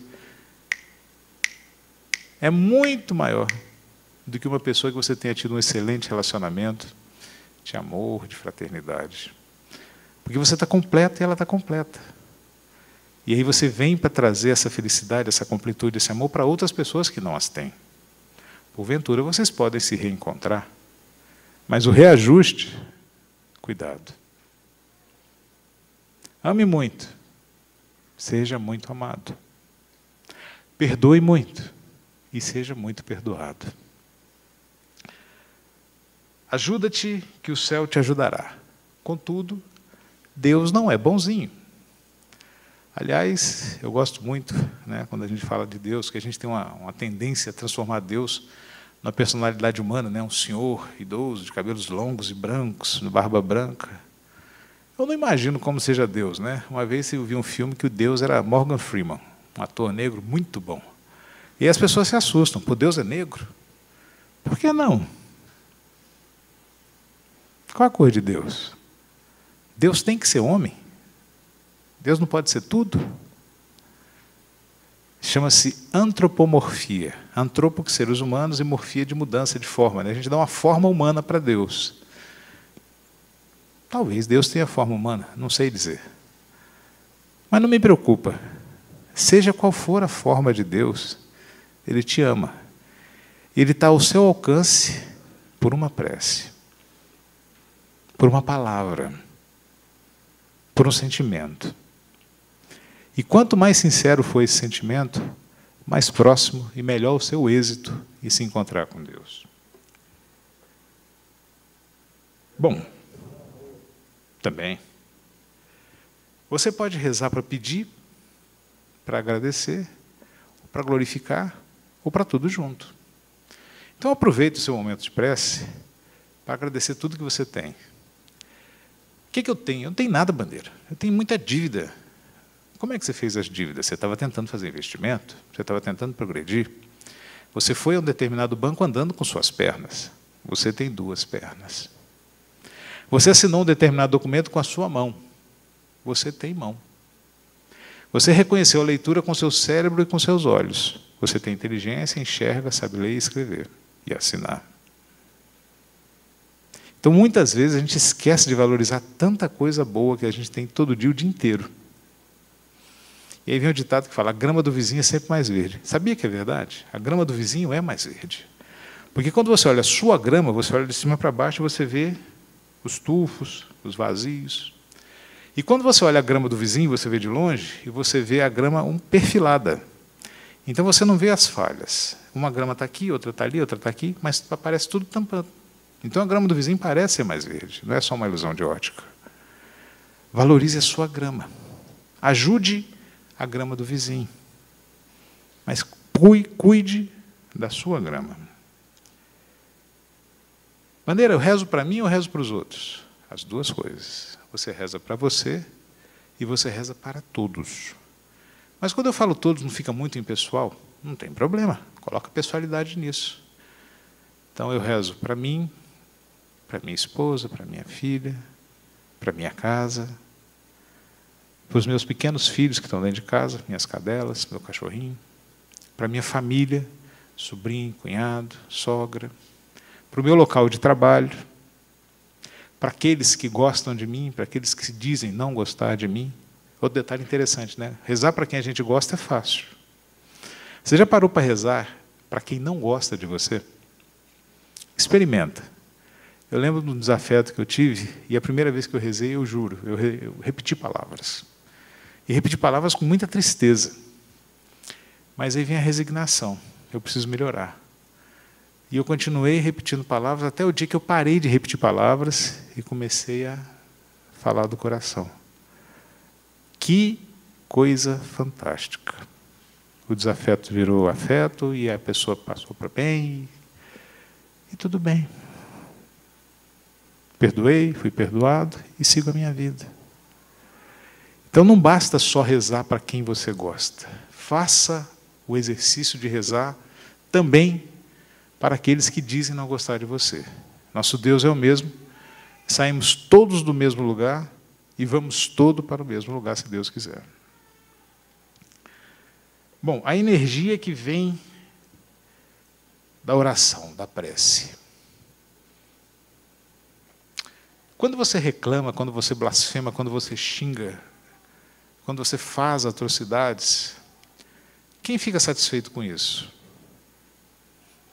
é muito maior do que uma pessoa que você tenha tido um excelente relacionamento de amor, de fraternidade. Porque você está completa e ela está completa. E aí você vem para trazer essa felicidade, essa completude, esse amor para outras pessoas que não as têm. Porventura, vocês podem se reencontrar, mas o reajuste, cuidado. Ame muito, seja muito amado. Perdoe muito e seja muito perdoado. Ajuda-te que o céu te ajudará. Contudo, Deus não é bonzinho. Aliás, eu gosto muito, né, quando a gente fala de Deus, que a gente tem uma tendência a transformar Deus na personalidade humana, né, um senhor idoso, de cabelos longos e brancos, de barba branca. Eu não imagino como seja Deus, né? Uma vez eu vi um filme que o Deus era Morgan Freeman, um ator negro muito bom. E as pessoas se assustam. Pô, Deus é negro? Por que não? Qual a cor de Deus? Deus tem que ser homem? Deus não pode ser tudo? Chama-se antropomorfia. Antropo, que seres humanos, e morfia, de mudança de forma, né? A gente dá uma forma humana para Deus. Talvez Deus tenha forma humana, não sei dizer. Mas não me preocupa. Seja qual for a forma de Deus, Ele te ama. Ele está ao seu alcance por uma prece, por uma palavra, por um sentimento. E quanto mais sincero for esse sentimento, mais próximo e melhor o seu êxito em se encontrar com Deus. Bom, também, você pode rezar para pedir, para agradecer, para glorificar, ou para tudo junto. Então aproveite o seu momento de prece para agradecer tudo que você tem. O que eu tenho? Eu não tenho nada, Bandeira. Eu tenho muita dívida. Como é que você fez as dívidas? Você estava tentando fazer investimento? Você estava tentando progredir? Você foi a um determinado banco andando com suas pernas. Você tem 2 pernas. Você assinou um determinado documento com a sua mão. Você tem mão. Você reconheceu a leitura com seu cérebro e com seus olhos. Você tem inteligência, enxerga, sabe ler e escrever. E assinar. Então, muitas vezes, a gente esquece de valorizar tanta coisa boa que a gente tem todo dia, o dia inteiro. E aí vem o ditado que fala, a grama do vizinho é sempre mais verde. Sabia que é verdade? A grama do vizinho é mais verde. Porque quando você olha a sua grama, você olha de cima para baixo e você vê os tufos, os vazios. E quando você olha a grama do vizinho, você vê de longe, e você vê a grama perfilada. Então você não vê as falhas. Uma grama está aqui, outra está ali, outra está aqui, mas parece tudo tampando. Então a grama do vizinho parece ser mais verde, não é só uma ilusão de ótica. Valorize a sua grama. Ajude a grama do vizinho. Mas cuide da sua grama. Bandeira, eu rezo para mim ou rezo para os outros? As 2 coisas. Você reza para você e você reza para todos. Mas quando eu falo todos, não fica muito impessoal? Não tem problema, coloca pessoalidade nisso. Então eu rezo para mim, para minha esposa, para minha filha, para minha casa, para os meus pequenos filhos que estão dentro de casa, minhas cadelas, meu cachorrinho, para minha família, sobrinho, cunhado, sogra, para o meu local de trabalho, para aqueles que gostam de mim, para aqueles que dizem não gostar de mim. Outro detalhe interessante, né? Rezar para quem a gente gosta é fácil. Você já parou para rezar para quem não gosta de você? Experimenta. Eu lembro de um desafeto que eu tive, e a primeira vez que eu rezei, eu juro, eu repeti palavras. E repeti palavras com muita tristeza. Mas aí vem a resignação. Eu preciso melhorar. E eu continuei repetindo palavras até o dia que eu parei de repetir palavras e comecei a falar do coração. Que coisa fantástica. O desafeto virou afeto e a pessoa passou para bem. E tudo bem. Perdoei, fui perdoado e sigo a minha vida. Então não basta só rezar para quem você gosta. Faça o exercício de rezar também para aqueles que dizem não gostar de você. Nosso Deus é o mesmo, saímos todos do mesmo lugar, e vamos todos para o mesmo lugar, se Deus quiser. Bom, a energia que vem da oração, da prece. Quando você reclama, quando você blasfema, quando você xinga, quando você faz atrocidades, quem fica satisfeito com isso?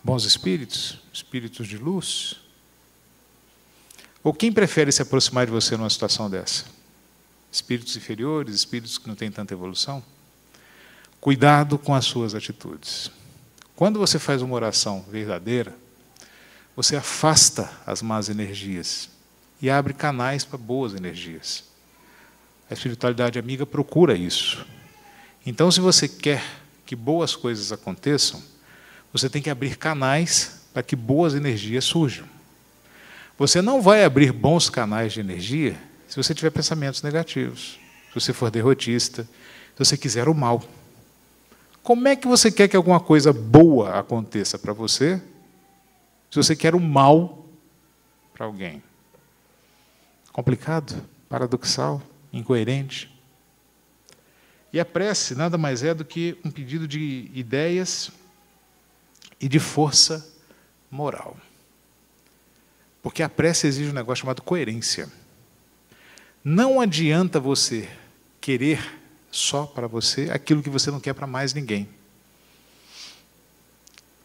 Bons espíritos? Espíritos de luz? Ou quem prefere se aproximar de você numa situação dessa? Espíritos inferiores, espíritos que não têm tanta evolução? Cuidado com as suas atitudes. Quando você faz uma oração verdadeira, você afasta as más energias e abre canais para boas energias. A espiritualidade amiga procura isso. Então, se você quer que boas coisas aconteçam, você tem que abrir canais para que boas energias surjam. Você não vai abrir bons canais de energia se você tiver pensamentos negativos, se você for derrotista, se você quiser o mal. Como é que você quer que alguma coisa boa aconteça para você, se você quer o mal para alguém? Complicado, paradoxal, incoerente. E a prece nada mais é do que um pedido de ideias e de força moral. Porque a prece exige um negócio chamado coerência. Não adianta você querer só para você aquilo que você não quer para mais ninguém.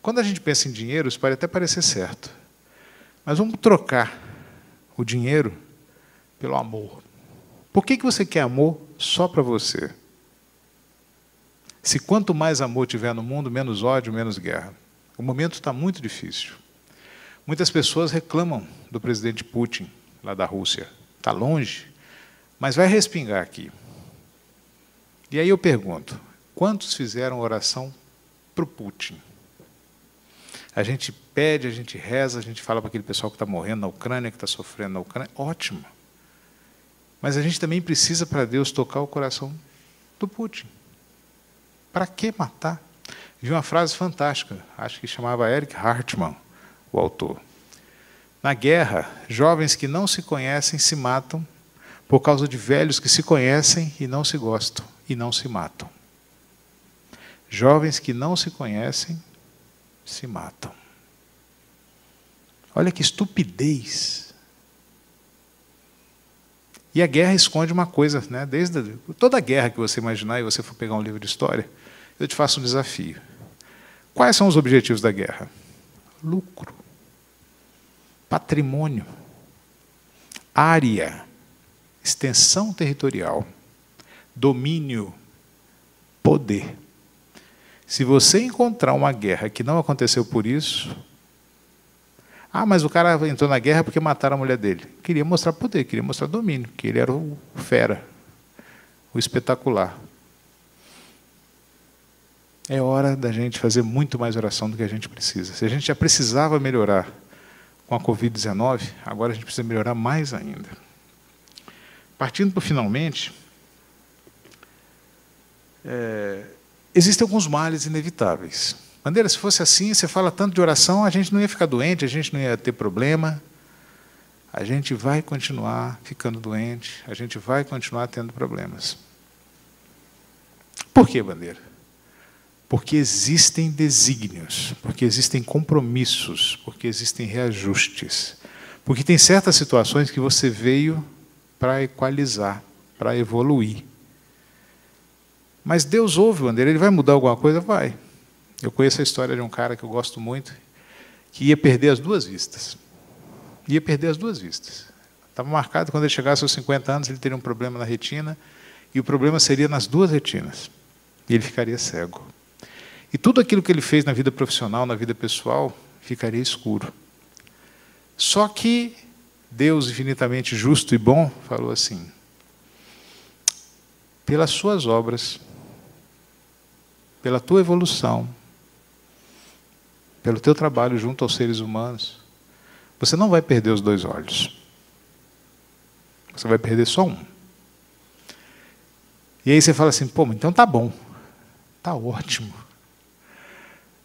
Quando a gente pensa em dinheiro, isso pode até parecer certo. Mas vamos trocar o dinheiro pelo amor. Por que você quer amor só para você? Se quanto mais amor tiver no mundo, menos ódio, menos guerra. O momento está muito difícil. Muitas pessoas reclamam do presidente Putin, lá da Rússia. Está longe, mas vai respingar aqui. E aí eu pergunto, quantos fizeram oração para o Putin? A gente pede, a gente reza, a gente fala para aquele pessoal que está morrendo na Ucrânia, que está sofrendo na Ucrânia. Ótimo. Mas a gente também precisa, para Deus, tocar o coração do Putin. Para que matar? Vi uma frase fantástica, acho que chamava Eric Hartmann, o autor. Na guerra, jovens que não se conhecem se matam por causa de velhos que se conhecem e não se gostam e não se matam. Jovens que não se conhecem se matam. Olha que estupidez. E a guerra esconde uma coisa, né? Toda guerra que você imaginar e você for pegar um livro de história, eu te faço um desafio. Quais são os objetivos da guerra? Lucro, patrimônio, área, extensão territorial, domínio, poder. Se você encontrar uma guerra que não aconteceu por isso, mas o cara entrou na guerra porque mataram a mulher dele. Queria mostrar poder, queria mostrar domínio, que ele era o fera, o espetacular. É hora da gente fazer muito mais oração do que a gente precisa. Se a gente já precisava melhorar com a Covid-19, agora a gente precisa melhorar mais ainda. Partindo para o finalmente, existem alguns males inevitáveis. Bandeira, se fosse assim, você fala tanto de oração, a gente não ia ficar doente, a gente não ia ter problema. A gente vai continuar ficando doente, a gente vai continuar tendo problemas. Por quê, Bandeira? Porque existem desígnios, porque existem compromissos, porque existem reajustes. Porque tem certas situações que você veio para equalizar, para evoluir. Mas Deus ouve, Bandeira, Ele vai mudar alguma coisa? Vai. Eu conheço a história de um cara que eu gosto muito, que ia perder as duas vistas. Ia perder as duas vistas. Estava marcado, quando ele chegasse aos 50 anos, ele teria um problema na retina, e o problema seria nas duas retinas. E ele ficaria cego. E tudo aquilo que ele fez na vida profissional, na vida pessoal, ficaria escuro. Só que Deus, infinitamente justo e bom, falou assim: pelas suas obras, pela tua evolução, pelo teu trabalho junto aos seres humanos, você não vai perder os dois olhos. Você vai perder só um. E aí você fala assim, então tá bom, tá ótimo.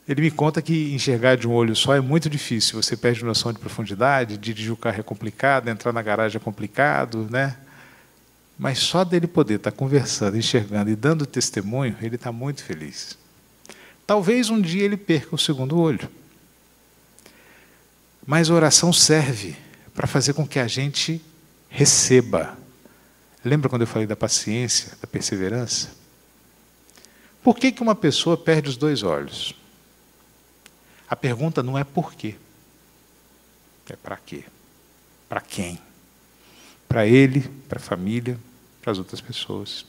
Ele me conta que enxergar de um olho só é muito difícil. Você perde noção de profundidade, dirigir o carro é complicado, entrar na garagem é complicado, né? Mas só dele poder estar conversando, enxergando e dando testemunho, ele está muito feliz. Talvez um dia ele perca o segundo olho. Mas a oração serve para fazer com que a gente receba. Lembra quando eu falei da paciência, da perseverança? Por que uma pessoa perde os 2 olhos? A pergunta não é por quê. É para quê? Para quem? Para ele, para a família, para as outras pessoas.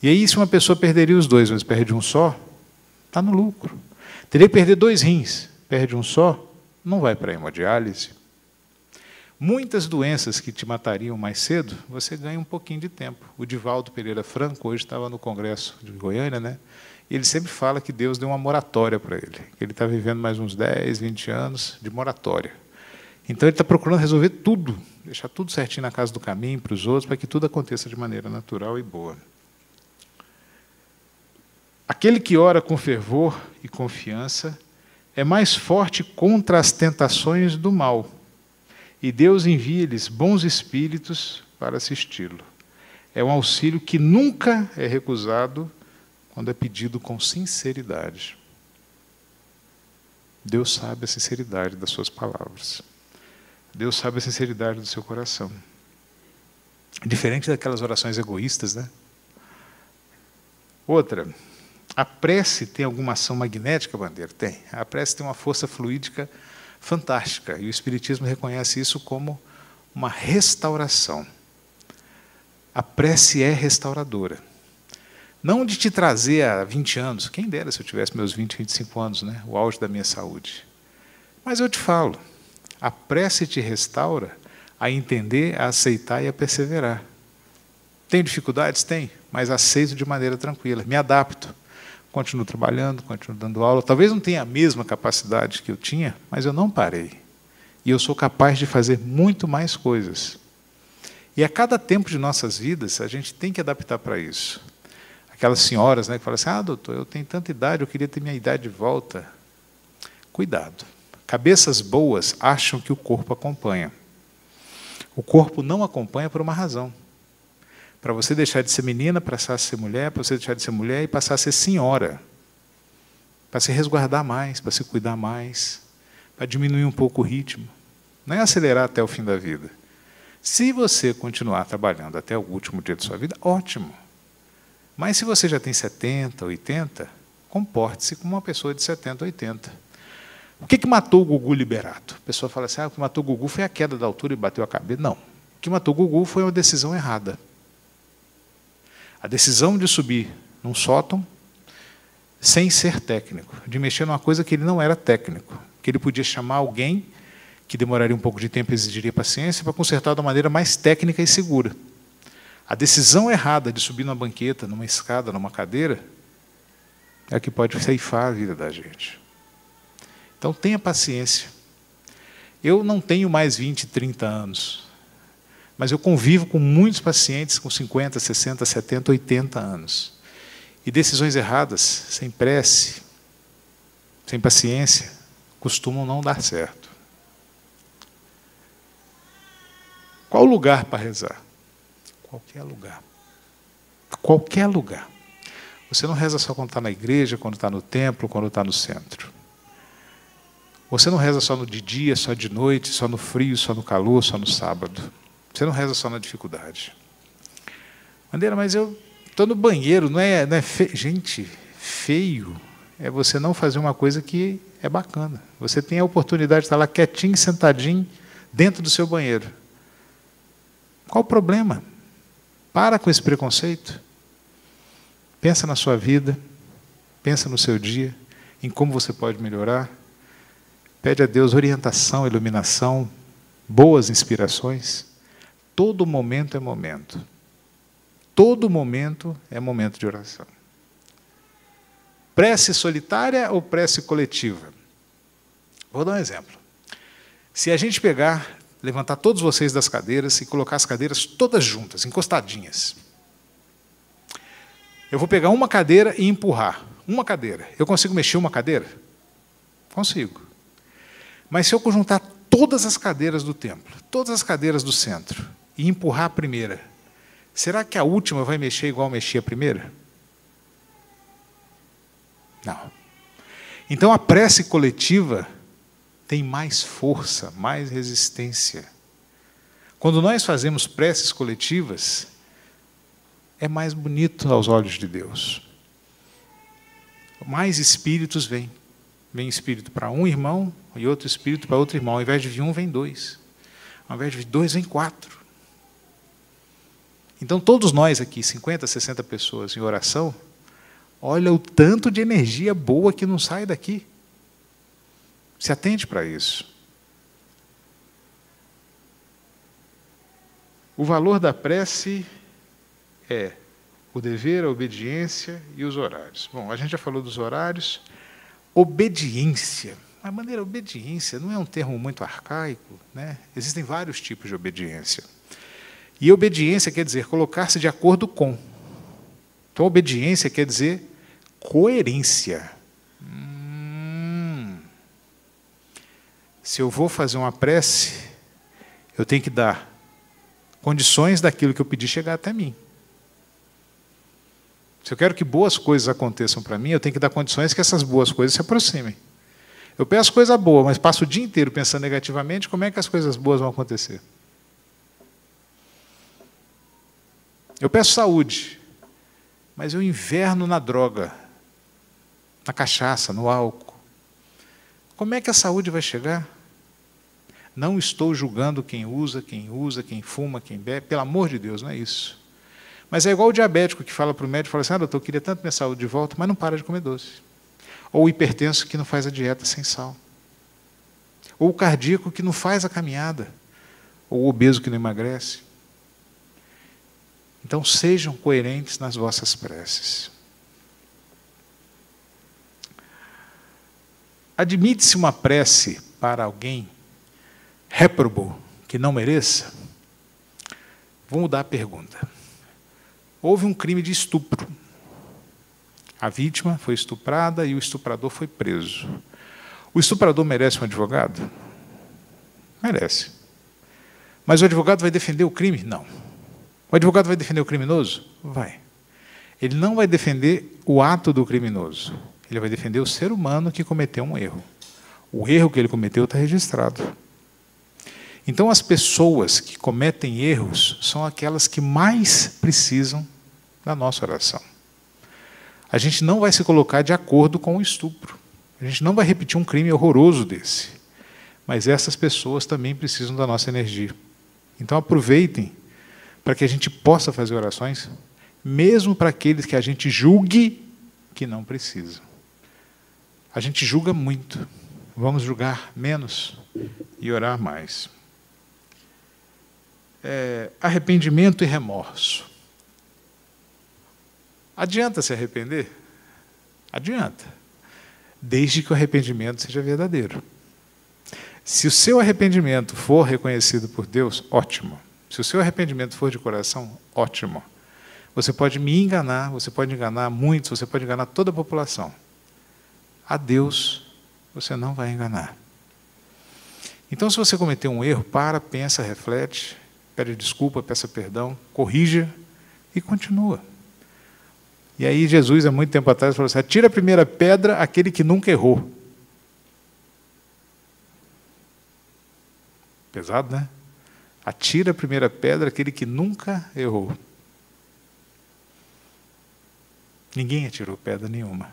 E aí, se uma pessoa perderia os 2, mas perde um só, está no lucro. Teria que perder 2 rins, perde um só, não vai para a hemodiálise. Muitas doenças que te matariam mais cedo, você ganha um pouquinho de tempo. O Divaldo Pereira Franco, hoje estava no Congresso de Goiânia, né? E ele sempre fala que Deus deu uma moratória para ele, que ele está vivendo mais uns 10, 20 anos de moratória. Então ele está procurando resolver tudo, deixar tudo certinho na casa do caminho para os outros, para que tudo aconteça de maneira natural e boa. Aquele que ora com fervor e confiança é mais forte contra as tentações do mal, e Deus envia-lhes bons espíritos para assisti-lo. É um auxílio que nunca é recusado quando é pedido com sinceridade. Deus sabe a sinceridade das suas palavras. Deus sabe a sinceridade do seu coração. Diferente daquelas orações egoístas, né? Outra, a prece tem alguma ação magnética, Bandeira? Tem. A prece tem uma força fluídica fantástica, e o Espiritismo reconhece isso como uma restauração. A prece é restauradora. Não de te trazer a 20 anos, quem dera se eu tivesse meus 20, 25 anos, né? O auge da minha saúde. Mas eu te falo, a prece te restaura a entender, a aceitar e a perseverar. Tem dificuldades? Tem, mas aceito de maneira tranquila, me adapto. Continuo trabalhando, continuo dando aula. Talvez não tenha a mesma capacidade que eu tinha, mas eu não parei. E eu sou capaz de fazer muito mais coisas. E a cada tempo de nossas vidas, a gente tem que adaptar para isso. Aquelas senhoras, né, que falam assim, doutor, eu tenho tanta idade, eu queria ter minha idade de volta. Cuidado. Cabeças boas acham que o corpo acompanha. O corpo não acompanha por uma razão. Para você deixar de ser menina, passar a ser mulher, para você deixar de ser mulher e passar a ser senhora. Para se resguardar mais, para se cuidar mais, para diminuir um pouco o ritmo. Não é acelerar até o fim da vida. Se você continuar trabalhando até o último dia de sua vida, ótimo. Mas se você já tem 70, 80, comporte-se como uma pessoa de 70, 80. O que matou o Gugu Liberato? A pessoa fala assim, o que matou o Gugu foi a queda da altura e bateu a cabeça. Não. O que matou o Gugu foi uma decisão errada. A decisão de subir num sótão sem ser técnico, de mexer numa coisa que ele não era técnico, que ele podia chamar alguém que demoraria um pouco de tempo e exigiria paciência para consertar da maneira mais técnica e segura. A decisão errada de subir numa banqueta, numa escada, numa cadeira, é a que pode ceifar a vida da gente. Então tenha paciência. Eu não tenho mais 20, 30 anos. Mas eu convivo com muitos pacientes com 50, 60, 70, 80 anos. E decisões erradas, sem prece, sem paciência, costumam não dar certo. Qual lugar para rezar? Qualquer lugar. Qualquer lugar. Você não reza só quando está na igreja, quando está no templo, quando está no centro. Você não reza só de dia, só de noite, só no frio, só no calor, só no sábado. Você não reza só na dificuldade. Bandeira, mas eu estou no banheiro, não é feio. Gente, feio é você não fazer uma coisa que é bacana. Você tem a oportunidade de estar lá quietinho, sentadinho, dentro do seu banheiro. Qual o problema? Para com esse preconceito. Pensa na sua vida, pensa no seu dia, em como você pode melhorar. Pede a Deus orientação, iluminação, boas inspirações. Todo momento é momento. Todo momento é momento de oração. Prece solitária ou prece coletiva? Vou dar um exemplo. Se a gente pegar, levantar todos vocês das cadeiras e colocar as cadeiras todas juntas, encostadinhas. Eu vou pegar uma cadeira e empurrar. Uma cadeira. Eu consigo mexer uma cadeira? Consigo. Mas se eu juntar todas as cadeiras do templo, todas as cadeiras do centro, e empurrar a primeira, será que a última vai mexer igual mexia a primeira? Não. Então a prece coletiva tem mais força, mais resistência. Quando nós fazemos preces coletivas, é mais bonito aos olhos de Deus. Mais espíritos vêm. Vem espírito para um irmão e outro espírito para outro irmão. Ao invés de vir um, vem dois. Ao invés de vir dois, vem quatro. Então, todos nós aqui, 50, 60 pessoas em oração, olha o tanto de energia boa que não sai daqui. Se atente para isso. O valor da prece é o dever, a obediência e os horários. Bom, a gente já falou dos horários. Obediência. A maneira obediência não é um termo muito arcaico, né? Existem vários tipos de obediência. E obediência quer dizer colocar-se de acordo com. Então, obediência quer dizer coerência. Se eu vou fazer uma prece, eu tenho que dar condições daquilo que eu pedi chegar até mim. Se eu quero que boas coisas aconteçam para mim, eu tenho que dar condições que essas boas coisas se aproximem. Eu peço coisa boa, mas passo o dia inteiro pensando negativamente, como é que as coisas boas vão acontecer? Eu peço saúde, mas eu inverno na droga, na cachaça, no álcool. Como é que a saúde vai chegar? Não estou julgando quem usa, quem fuma, quem bebe, pelo amor de Deus, não é isso. Mas é igual o diabético que fala para o médico, fala assim, doutor, eu queria tanto minha saúde de volta, mas não para de comer doce. Ou o hipertenso que não faz a dieta sem sal. Ou o cardíaco que não faz a caminhada. Ou o obeso que não emagrece. Então, sejam coerentes nas vossas preces. Admite-se uma prece para alguém réprobo, que não mereça? Vou mudar a pergunta. Houve um crime de estupro. A vítima foi estuprada e o estuprador foi preso. O estuprador merece um advogado? Merece. Mas o advogado vai defender o crime? Não. O advogado vai defender o criminoso? Vai. Ele não vai defender o ato do criminoso. Ele vai defender o ser humano que cometeu um erro. O erro que ele cometeu está registrado. Então, as pessoas que cometem erros são aquelas que mais precisam da nossa oração. A gente não vai se colocar de acordo com o estupro. A gente não vai repetir um crime horroroso desse. Mas essas pessoas também precisam da nossa energia. Então, aproveitem para que a gente possa fazer orações, mesmo para aqueles que a gente julgue que não precisam. A gente julga muito. Vamos julgar menos e orar mais. Arrependimento e remorso. Adianta se arrepender? Adianta. Desde que o arrependimento seja verdadeiro. Se o seu arrependimento for reconhecido por Deus, ótimo. Se o seu arrependimento for de coração, ótimo. Você pode me enganar, você pode enganar muitos, você pode enganar toda a população. A Deus você não vai enganar. Então, se você cometeu um erro, pensa, reflete, pede desculpa, peça perdão, corrija e continua. E aí Jesus, há muito tempo atrás, falou assim, atira a primeira pedra aquele que nunca errou. Pesado, né? Atira a primeira pedra aquele que nunca errou. Ninguém atirou pedra nenhuma.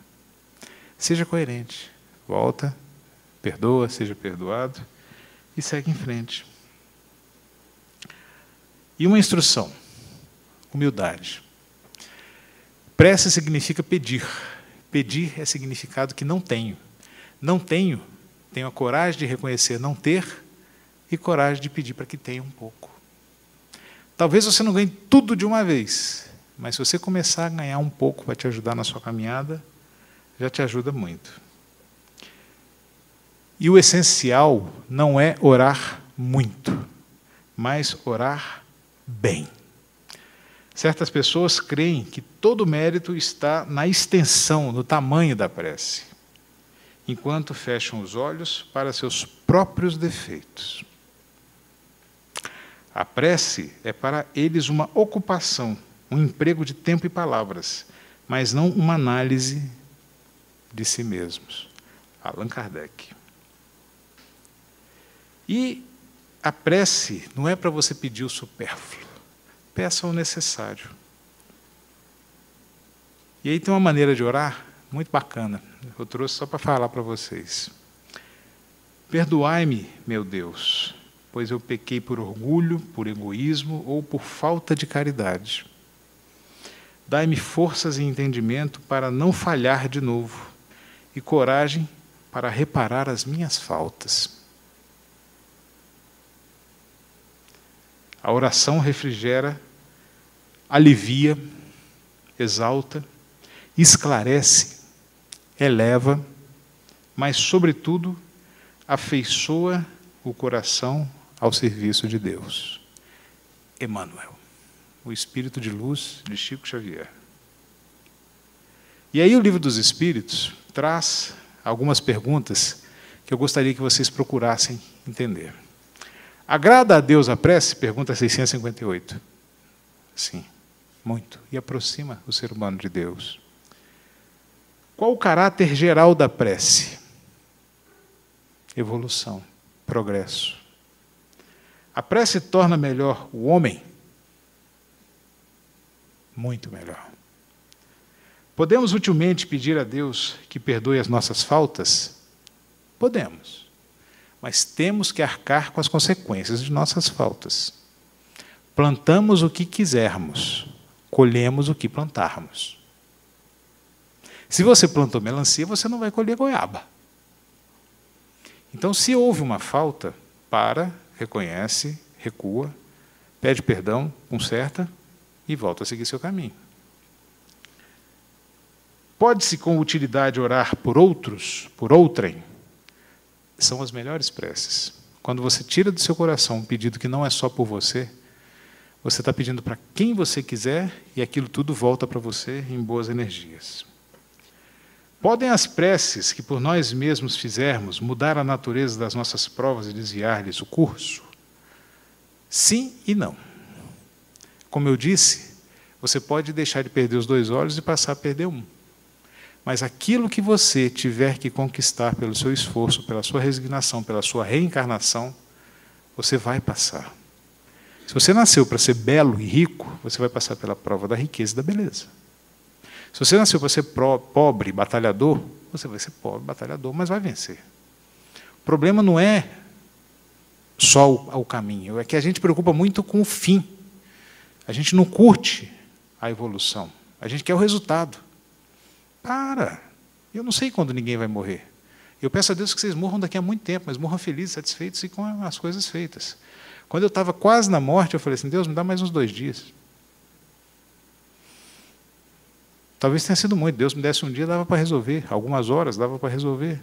Seja coerente. Volta, perdoa, seja perdoado e segue em frente. E uma instrução. Humildade. Prece significa pedir. Pedir é significado que não tenho. Não tenho, tenho a coragem de reconhecer não ter e coragem de pedir para que tenha um pouco. Talvez você não ganhe tudo de uma vez, mas se você começar a ganhar um pouco para te ajudar na sua caminhada, já te ajuda muito. E o essencial não é orar muito, mas orar bem. Certas pessoas creem que todo o mérito está na extensão, no tamanho da prece, enquanto fecham os olhos para seus próprios defeitos. A prece é para eles uma ocupação, um emprego de tempo e palavras, mas não uma análise de si mesmos. Allan Kardec. E a prece não é para você pedir o supérfluo. Peça o necessário. E aí tem uma maneira de orar muito bacana. Eu trouxe só para falar para vocês. Perdoai-me, meu Deus, pois eu pequei por orgulho, por egoísmo ou por falta de caridade. Dai-me forças e entendimento para não falhar de novo e coragem para reparar as minhas faltas. A oração refrigera, alivia, exalta, esclarece, eleva, mas, sobretudo, afeiçoa o coração ao serviço de Deus. Emmanuel, o Espírito de Luz de Chico Xavier. E aí o Livro dos Espíritos traz algumas perguntas que eu gostaria que vocês procurassem entender. Agrada a Deus a prece? Pergunta 658. Sim, muito. E aproxima o ser humano de Deus. Qual o caráter geral da prece? Evolução, progresso. A prece torna melhor o homem? Muito melhor. Podemos utilmente pedir a Deus que perdoe as nossas faltas? Podemos. Mas temos que arcar com as consequências de nossas faltas. Plantamos o que quisermos, colhemos o que plantarmos. Se você plantou melancia, você não vai colher goiaba. Então, se houve uma falta, para, reconhece, recua, pede perdão, conserta e volta a seguir seu caminho. Pode-se com utilidade orar por outros, por outrem? São as melhores preces. Quando você tira do seu coração um pedido que não é só por você, você está pedindo para quem você quiser e aquilo tudo volta para você em boas energias. Podem as preces que por nós mesmos fizermos mudar a natureza das nossas provas e desviar-lhes o curso? Sim e não. Como eu disse, você pode deixar de perder os 2 olhos e passar a perder um. Mas aquilo que você tiver que conquistar pelo seu esforço, pela sua resignação, pela sua reencarnação, você vai passar. Se você nasceu para ser belo e rico, você vai passar pela prova da riqueza e da beleza. Se você nasceu para ser pobre, batalhador, você vai ser pobre, batalhador, mas vai vencer. O problema não é só o caminho, é que a gente preocupa muito com o fim. A gente não curte a evolução, a gente quer o resultado. Para! Eu não sei quando ninguém vai morrer. Eu peço a Deus que vocês morram daqui a muito tempo, mas morram felizes, satisfeitos e com as coisas feitas. Quando eu estava quase na morte, eu falei assim, Deus, me dá mais uns 2 dias. Talvez tenha sido muito. Deus me desse um dia, dava para resolver. Algumas horas, dava para resolver.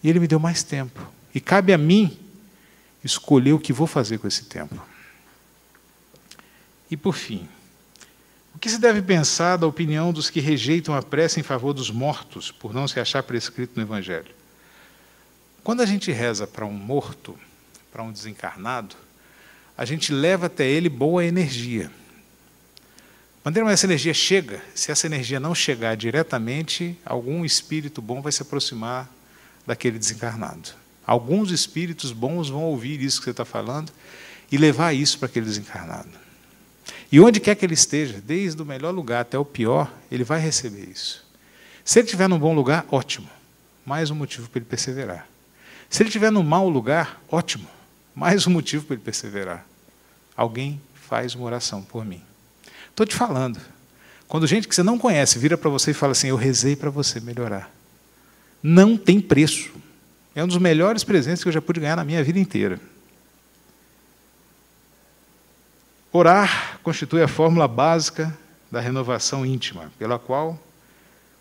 E Ele me deu mais tempo. E cabe a mim escolher o que vou fazer com esse tempo. E, por fim, o que se deve pensar da opinião dos que rejeitam a prece em favor dos mortos, por não se achar prescrito no Evangelho? Quando a gente reza para um morto, para um desencarnado, a gente leva até ele boa energia. Quando essa energia chega, se essa energia não chegar diretamente, algum espírito bom vai se aproximar daquele desencarnado. Alguns espíritos bons vão ouvir isso que você está falando e levar isso para aquele desencarnado. E onde quer que ele esteja, desde o melhor lugar até o pior, ele vai receber isso. Se ele estiver num bom lugar, ótimo. Mais um motivo para ele perseverar. Se ele estiver num mau lugar, ótimo. Mais um motivo para ele perseverar. Alguém faz uma oração por mim. Estou te falando. Quando gente que você não conhece vira para você e fala assim, eu rezei para você melhorar. Não tem preço. É um dos melhores presentes que eu já pude ganhar na minha vida inteira. Orar constitui a fórmula básica da renovação íntima, pela qual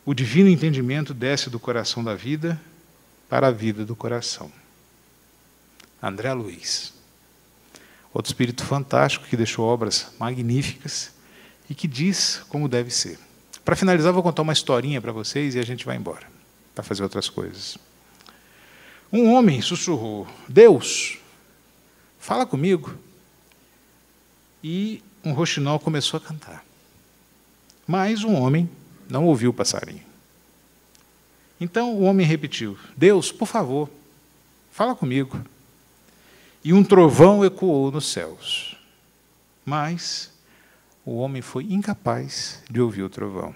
o divino entendimento desce do coração da vida para a vida do coração. André Luiz. Outro espírito fantástico que deixou obras magníficas e que diz como deve ser. Para finalizar, vou contar uma historinha para vocês e a gente vai embora, para fazer outras coisas. Um homem sussurrou, Deus, fala comigo. e um roxinol começou a cantar. Mas um homem não ouviu o passarinho. Então o homem repetiu: Deus, por favor, fala comigo. E um trovão ecoou nos céus. Mas o homem foi incapaz de ouvir o trovão.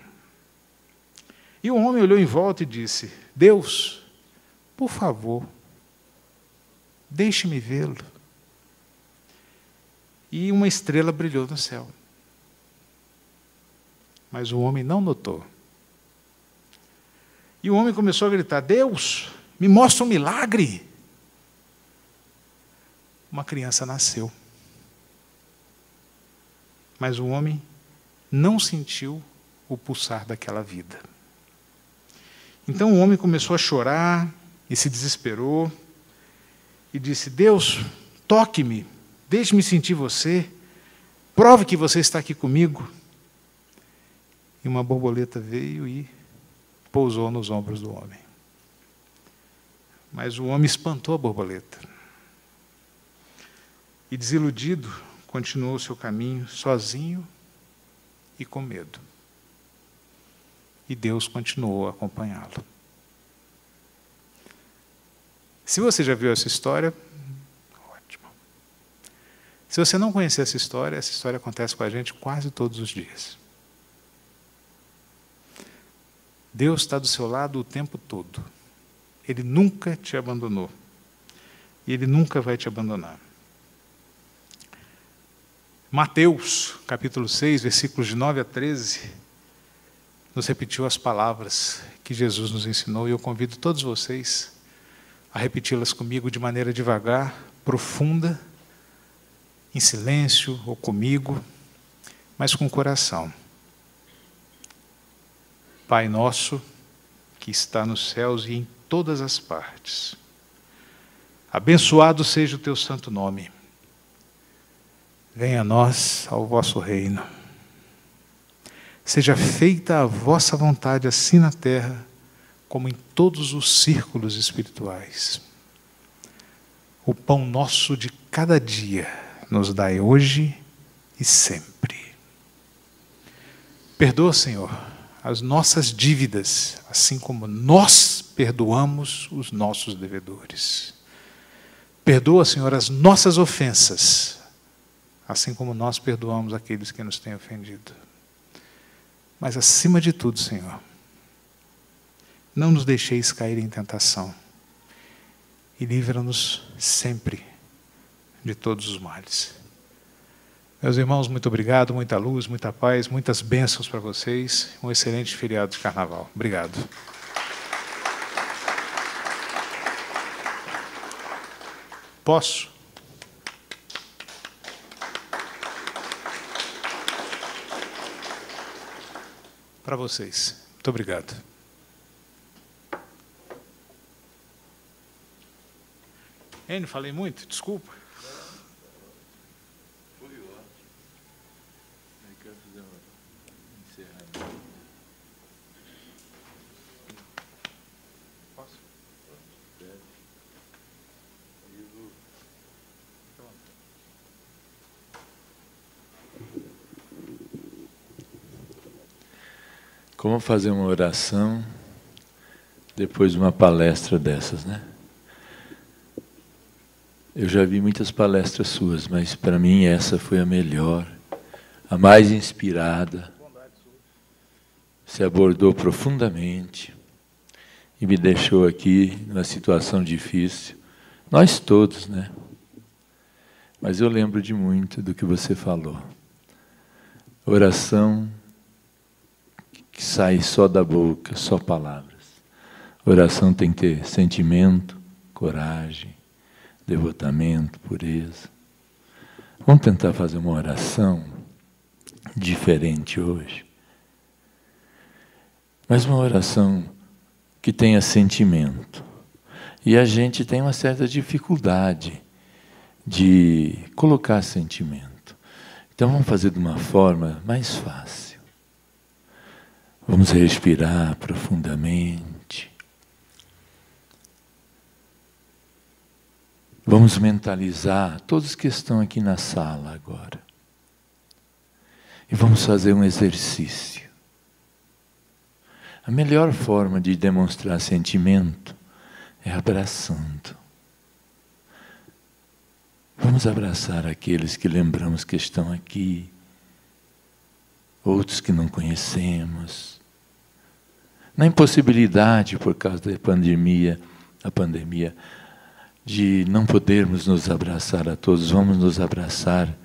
E o homem olhou em volta e disse: Deus, por favor, deixe-me vê-lo. E uma estrela brilhou no céu. Mas o homem não notou. E o homem começou a gritar: Deus, me mostra um milagre. Uma criança nasceu. Mas o homem não sentiu o pulsar daquela vida. Então o homem começou a chorar e se desesperou e disse: Deus, toque-me, deixe-me sentir você, prove que você está aqui comigo. E uma borboleta veio e pousou nos ombros do homem. Mas o homem espantou a borboleta. E desiludido, continuou o seu caminho sozinho e com medo. E Deus continuou a acompanhá-lo. Se você já viu essa história, ótimo. Se você não conhecer essa história acontece com a gente quase todos os dias. Deus está do seu lado o tempo todo. Ele nunca te abandonou. E Ele nunca vai te abandonar. Mateus, capítulo 6, versículos de 9 a 13, nos repetiu as palavras que Jesus nos ensinou, e eu convido todos vocês a repeti-las comigo de maneira devagar, profunda, em silêncio ou comigo, mas com coração. Pai nosso, que está nos céus e em todas as partes, abençoado seja o teu santo nome. Venha a nós ao vosso reino. Seja feita a vossa vontade, assim na terra, como em todos os círculos espirituais. O pão nosso de cada dia nos dai hoje e sempre. Perdoa, Senhor, as nossas dívidas, assim como nós perdoamos os nossos devedores. Perdoa, Senhor, as nossas ofensas, assim como nós perdoamos aqueles que nos têm ofendido. Mas, acima de tudo, Senhor, não nos deixeis cair em tentação e livra-nos sempre de todos os males. Meus irmãos, muito obrigado, muita luz, muita paz, muitas bênçãos para vocês. Um excelente feriado de carnaval. Obrigado. Posso? Para vocês. Muito obrigado. Enio, falei muito? Desculpa. Foi ótimo. Eu quero fazer um encerramento. Posso? Deve. Como fazer uma oração depois de uma palestra dessas, né? Eu já vi muitas palestras suas, mas para mim essa foi a melhor, a mais inspirada. Se abordou profundamente e me deixou aqui numa situação difícil. Nós todos, né? Mas eu lembro de muito do que você falou. Oração que sai só da boca, só palavras. Oração tem que ter sentimento, coragem, devotamento, pureza. Vamos tentar fazer uma oração diferente hoje. Mas uma oração que tenha sentimento. E a gente tem uma certa dificuldade de colocar sentimento. Então vamos fazer de uma forma mais fácil. Vamos respirar profundamente. Vamos mentalizar todos que estão aqui na sala agora. E vamos fazer um exercício. A melhor forma de demonstrar sentimento é abraçando. Vamos abraçar aqueles que lembramos que estão aqui, outros que não conhecemos. Na impossibilidade, por causa da pandemia, de não podermos nos abraçar a todos, vamos nos abraçar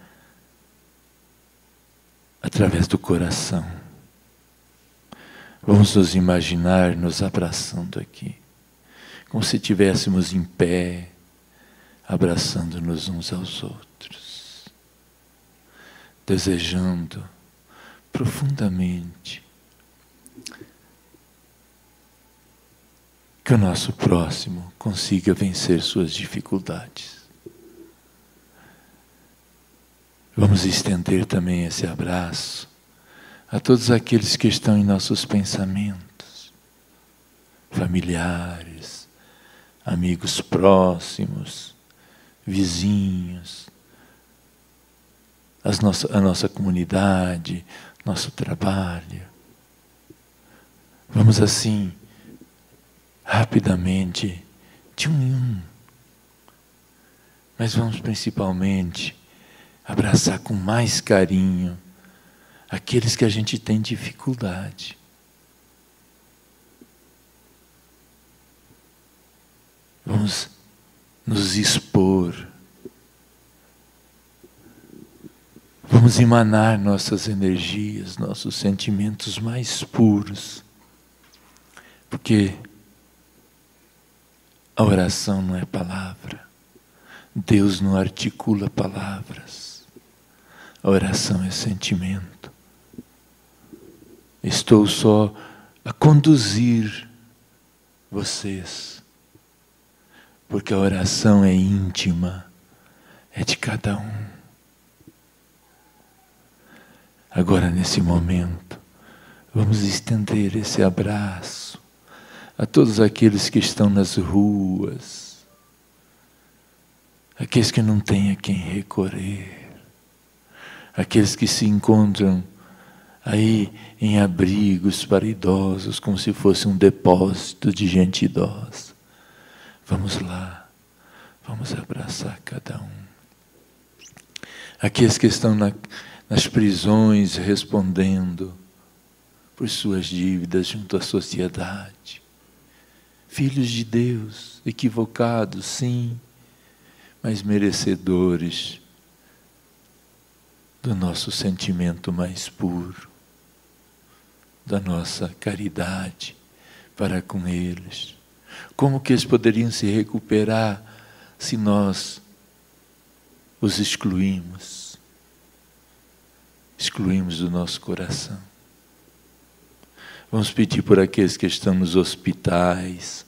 através do coração. Vamos nos imaginar nos abraçando aqui, como se estivéssemos em pé, abraçando-nos uns aos outros, desejando profundamente que o nosso próximo consiga vencer suas dificuldades. Vamos estender também esse abraço a todos aqueles que estão em nossos pensamentos, familiares, amigos próximos, vizinhos, a nossa comunidade, nosso trabalho. Vamos assim, rapidamente, de um em um, mas vamos principalmente abraçar com mais carinho aqueles que a gente tem dificuldade. Vamos nos expor. Vamos emanar nossas energias, nossos sentimentos mais puros. Porque a oração não é palavra. Deus não articula palavras. A oração é sentimento. Estou só a conduzir vocês, porque a oração é íntima, é de cada um. Agora, nesse momento, vamos estender esse abraço a todos aqueles que estão nas ruas, aqueles que não têm a quem recorrer, aqueles que se encontram aí em abrigos para idosos, como se fosse um depósito de gente idosa. Vamos lá, vamos abraçar cada um. Aqueles que estão nas prisões respondendo por suas dívidas junto à sociedade. Filhos de Deus, equivocados, sim, mas merecedores do nosso sentimento mais puro, da nossa caridade para com eles. Como que eles poderiam se recuperar se nós os excluímos do nosso coração? Vamos pedir por aqueles que estão nos hospitais,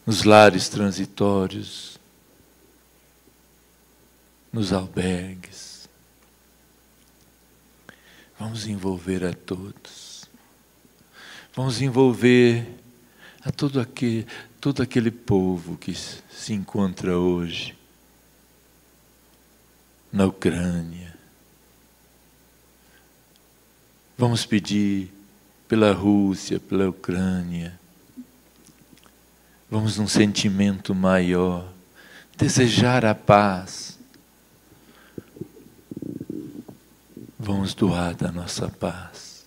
nos lares transitórios, nos albergues. Vamos envolver a todos. Vamos envolver a todo aquele povo que se encontra hoje na Ucrânia. Vamos pedir pela Rússia, pela Ucrânia. Vamos num sentimento maior, desejar a paz. Vamos doar da nossa paz.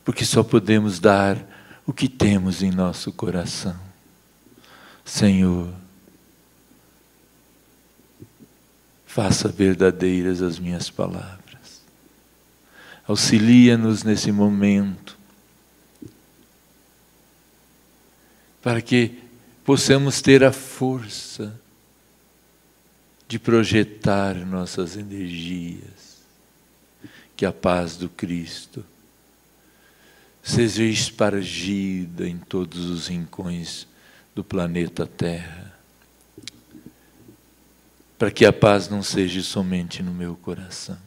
Porque só podemos dar o que temos em nosso coração. Senhor, faça verdadeiras as minhas palavras. Auxilia-nos nesse momento, para que possamos ter a força de projetar nossas energias, que a paz do Cristo seja espargida em todos os rincões do planeta Terra, para que a paz não seja somente no meu coração,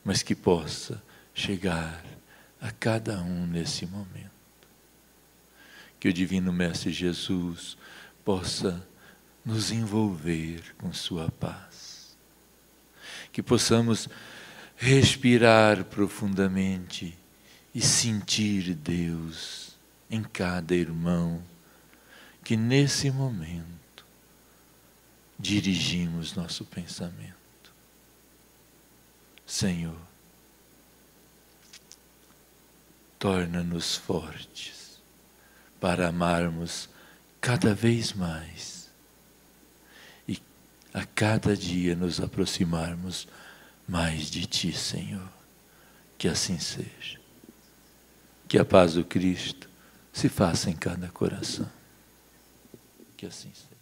mas que possa chegar a cada um nesse momento. Que o Divino Mestre Jesus possa nos envolver com sua paz. Que possamos respirar profundamente e sentir Deus em cada irmão que nesse momento dirigimos nosso pensamento. Senhor, torna-nos fortes para amarmos cada vez mais e a cada dia nos aproximarmos mais de Ti, Senhor. Que assim seja. Que a paz do Cristo se faça em cada coração. Que assim seja.